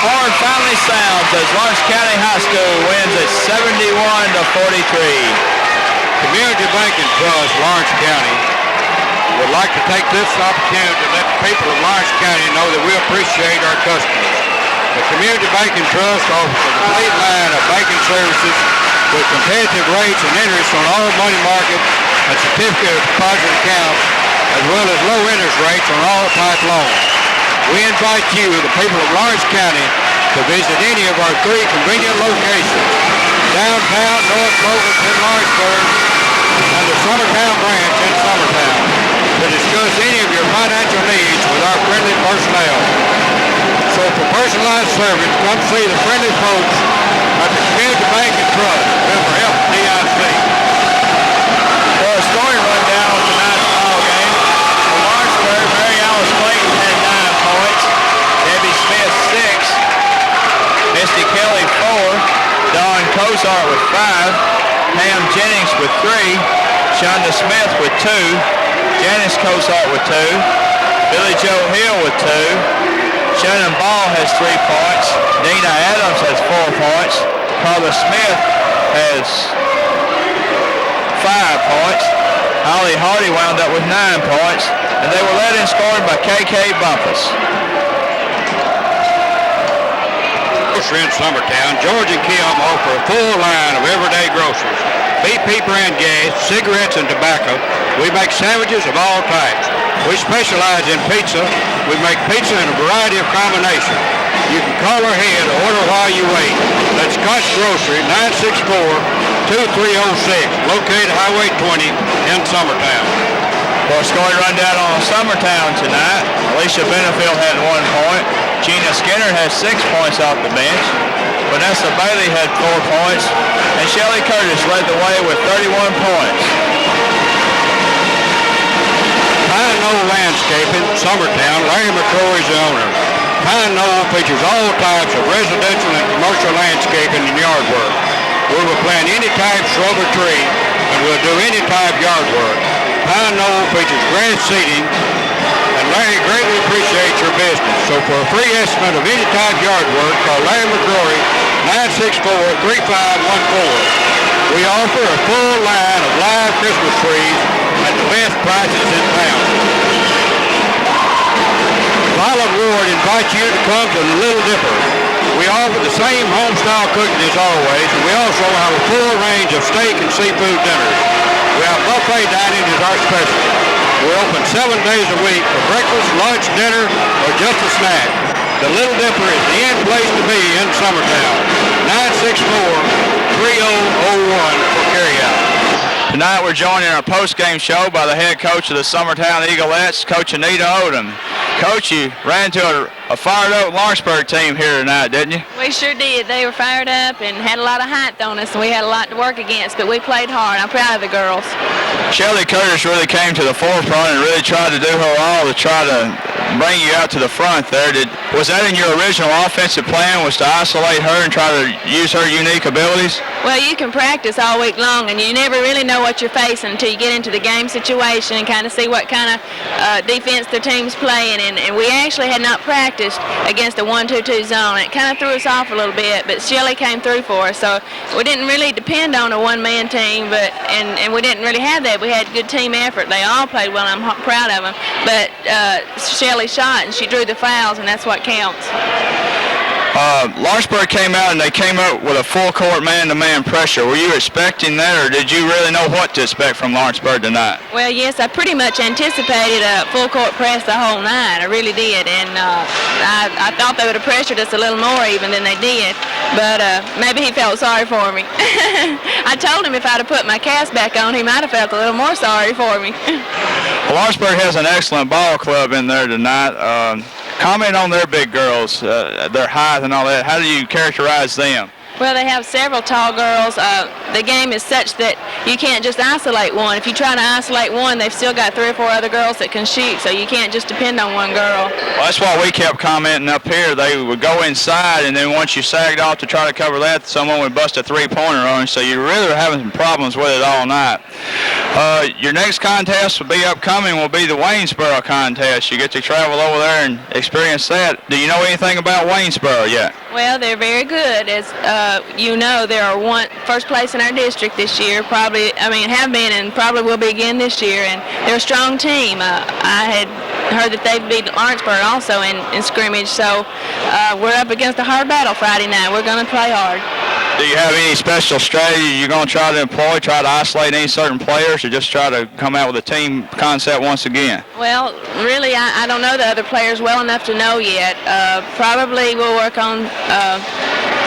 horn finally sounds as Lawrence County High School wins at 71-43. Community Bank and Trust, Lawrence County, would like to take this opportunity to let the people of Lawrence County know that we appreciate our customers. The Community Bank and Trust offers a complete line of banking services with competitive rates and interest on all money market and certificate of deposit accounts, as well as low interest rates on all type loans. We invite you, the people of Lawrence County, to visit any of our 3 convenient locations: downtown, North Logan, Lawrenceburg, and the Summertown branch in Summertown, to discuss any of your financial needs with our friendly personnel. So for personalized service, come see the friendly folks at the Community Bank and Trust, member FDIC. For a scoring rundown on tonight's ball game, for Lawrenceburg, Mary Alice Clayton had 9 points, Debbie Smith 6, Misty Kelly 4, Dawn Cozart with 5, Pam Jennings with 3, Shonda Smith with 2, Janice Cozart with 2, Billy Joe Hill with 2, Shannon Ball has 3 points, Dina Adams has 4 points, Carla Smith has 5 points, Holly Hardy wound up with 9 points, and they were led in scoring by KK Bumpus. In Summertown, George and Kim offer a full line of everyday groceries: beef, brand gas, cigarettes, and tobacco. We make sandwiches of all types. We specialize in pizza. We make pizza in a variety of combinations. You can call ahead or order while you wait. That's Scotch Grocery, 964-2306, located Highway 20 in Summertown. For a scoring rundown on Summertown tonight, Alicia Benefield had 1 point. Gina Skinner has 6 points off the bench. Vanessa Bailey had 4 points. And Shelly Curtis led the way with 31 points. Pine Knoll Landscaping, Summertown, Larry McCrory is the owner. Pine Knoll features all types of residential and commercial landscaping and yard work. We will plant any type shrub or tree, and we'll do any type yard work. Pine Knoll features grass seeding, and Larry greatly appreciates your business. So for a free estimate of any type yard work, call Larry McCrory, 964-3514. We offer a full line of live Christmas trees at the best prices in town. Violet Ward invites you to come to the Little Dipper. We offer the same home-style cooking as always, and we also have a full range of steak and seafood dinners. We have buffet dining as our specialty. We're open 7 days a week for breakfast, lunch, dinner, or just a snack. The Little Dipper is the end place to be in Summertown. 964-3001 for carryout. Tonight we're joined in our post-game show by the head coach of the Summertown Eaglettes, Coach Anita Odom. Coach, you ran into a fired-up Lawrenceburg team here tonight, didn't you? We sure did. They were fired up and had a lot of height on us, and we had a lot to work against, but we played hard. I'm proud of the girls. Shelly Curtis really came to the forefront and really tried to do her all to try to bring you out to the front there. Was that in your original offensive plan, was to isolate her and try to use her unique abilities? Well, you can practice all week long, and you never really know what you're facing until you get into the game situation and kind of see what kind of defense the team's playing. And we actually had not practiced against a 1-2-2 zone. It kind of threw us off a little bit, but Shelley came through for us. So we didn't really depend on a one-man team, and we didn't really have that. We had good team effort. They all played well, and I'm proud of them. But Shelley shot, and she drew the fouls, and that's what counts. Lawrenceburg came out and they came up with a full court man-to-man pressure. Were you expecting that, or did you really know what to expect from Lawrenceburg tonight? Well, yes, I pretty much anticipated a full court press the whole night. I really did, and I thought they would have pressured us a little more even than they did, but maybe he felt sorry for me. I told him if I'd have put my cast back on, he might have felt a little more sorry for me. Well, Lawrenceburg has an excellent ball club in there tonight. Comment on their big girls, their height and all that. How do you characterize them? Well, they have several tall girls. The game is such that you can't just isolate one. If you try to isolate one, they've still got 3 or 4 other girls that can shoot, so you can't just depend on one girl. Well, that's why we kept commenting up here. They would go inside, and then once you sagged off to try to cover that, someone would bust a three-pointer on you, so you really were having some problems with it all night. Your next contest will be upcoming, will be the Waynesboro contest. You get to travel over there and experience that. Do you know anything about Waynesboro yet? Well, they're very good. As you know, they are first place in our district this year. Have been and probably will be again this year. And they're a strong team. I had heard that they beat Lawrenceburg also in scrimmage. So we're up against a hard battle Friday night. We're going to play hard. Do you have any special strategy you're going to try to employ, try to isolate any certain players, or just try to come out with a team concept once again? Well, really, I don't know the other players well enough to know yet. Probably we'll work on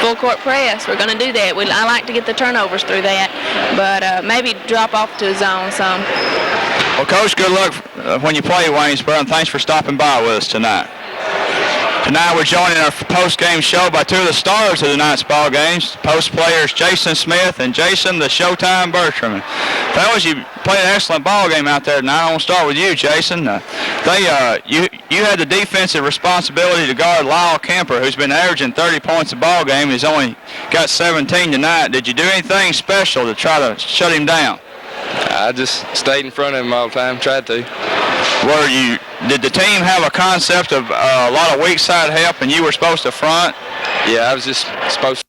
full court press. We're going to do that. I like to get the turnovers through that, but maybe drop off to a zone some. Well, Coach, good luck when you play Waynesboro, and thanks for stopping by with us tonight. Tonight we're joined in our post-game show by 2 of the stars of tonight's ball games, post players Jason Smith and Jason the Showtime Bertram. Fellas, you played an excellent ball game out there tonight. I want to start with you, Jason. You had the defensive responsibility to guard Lyle Kemper, who's been averaging 30 points a ball game. He's only got 17 tonight. Did you do anything special to try to shut him down? I just stayed in front of him all the time, tried to. Did the team have a concept of a lot of weak side help and you were supposed to front? Yeah, I was just supposed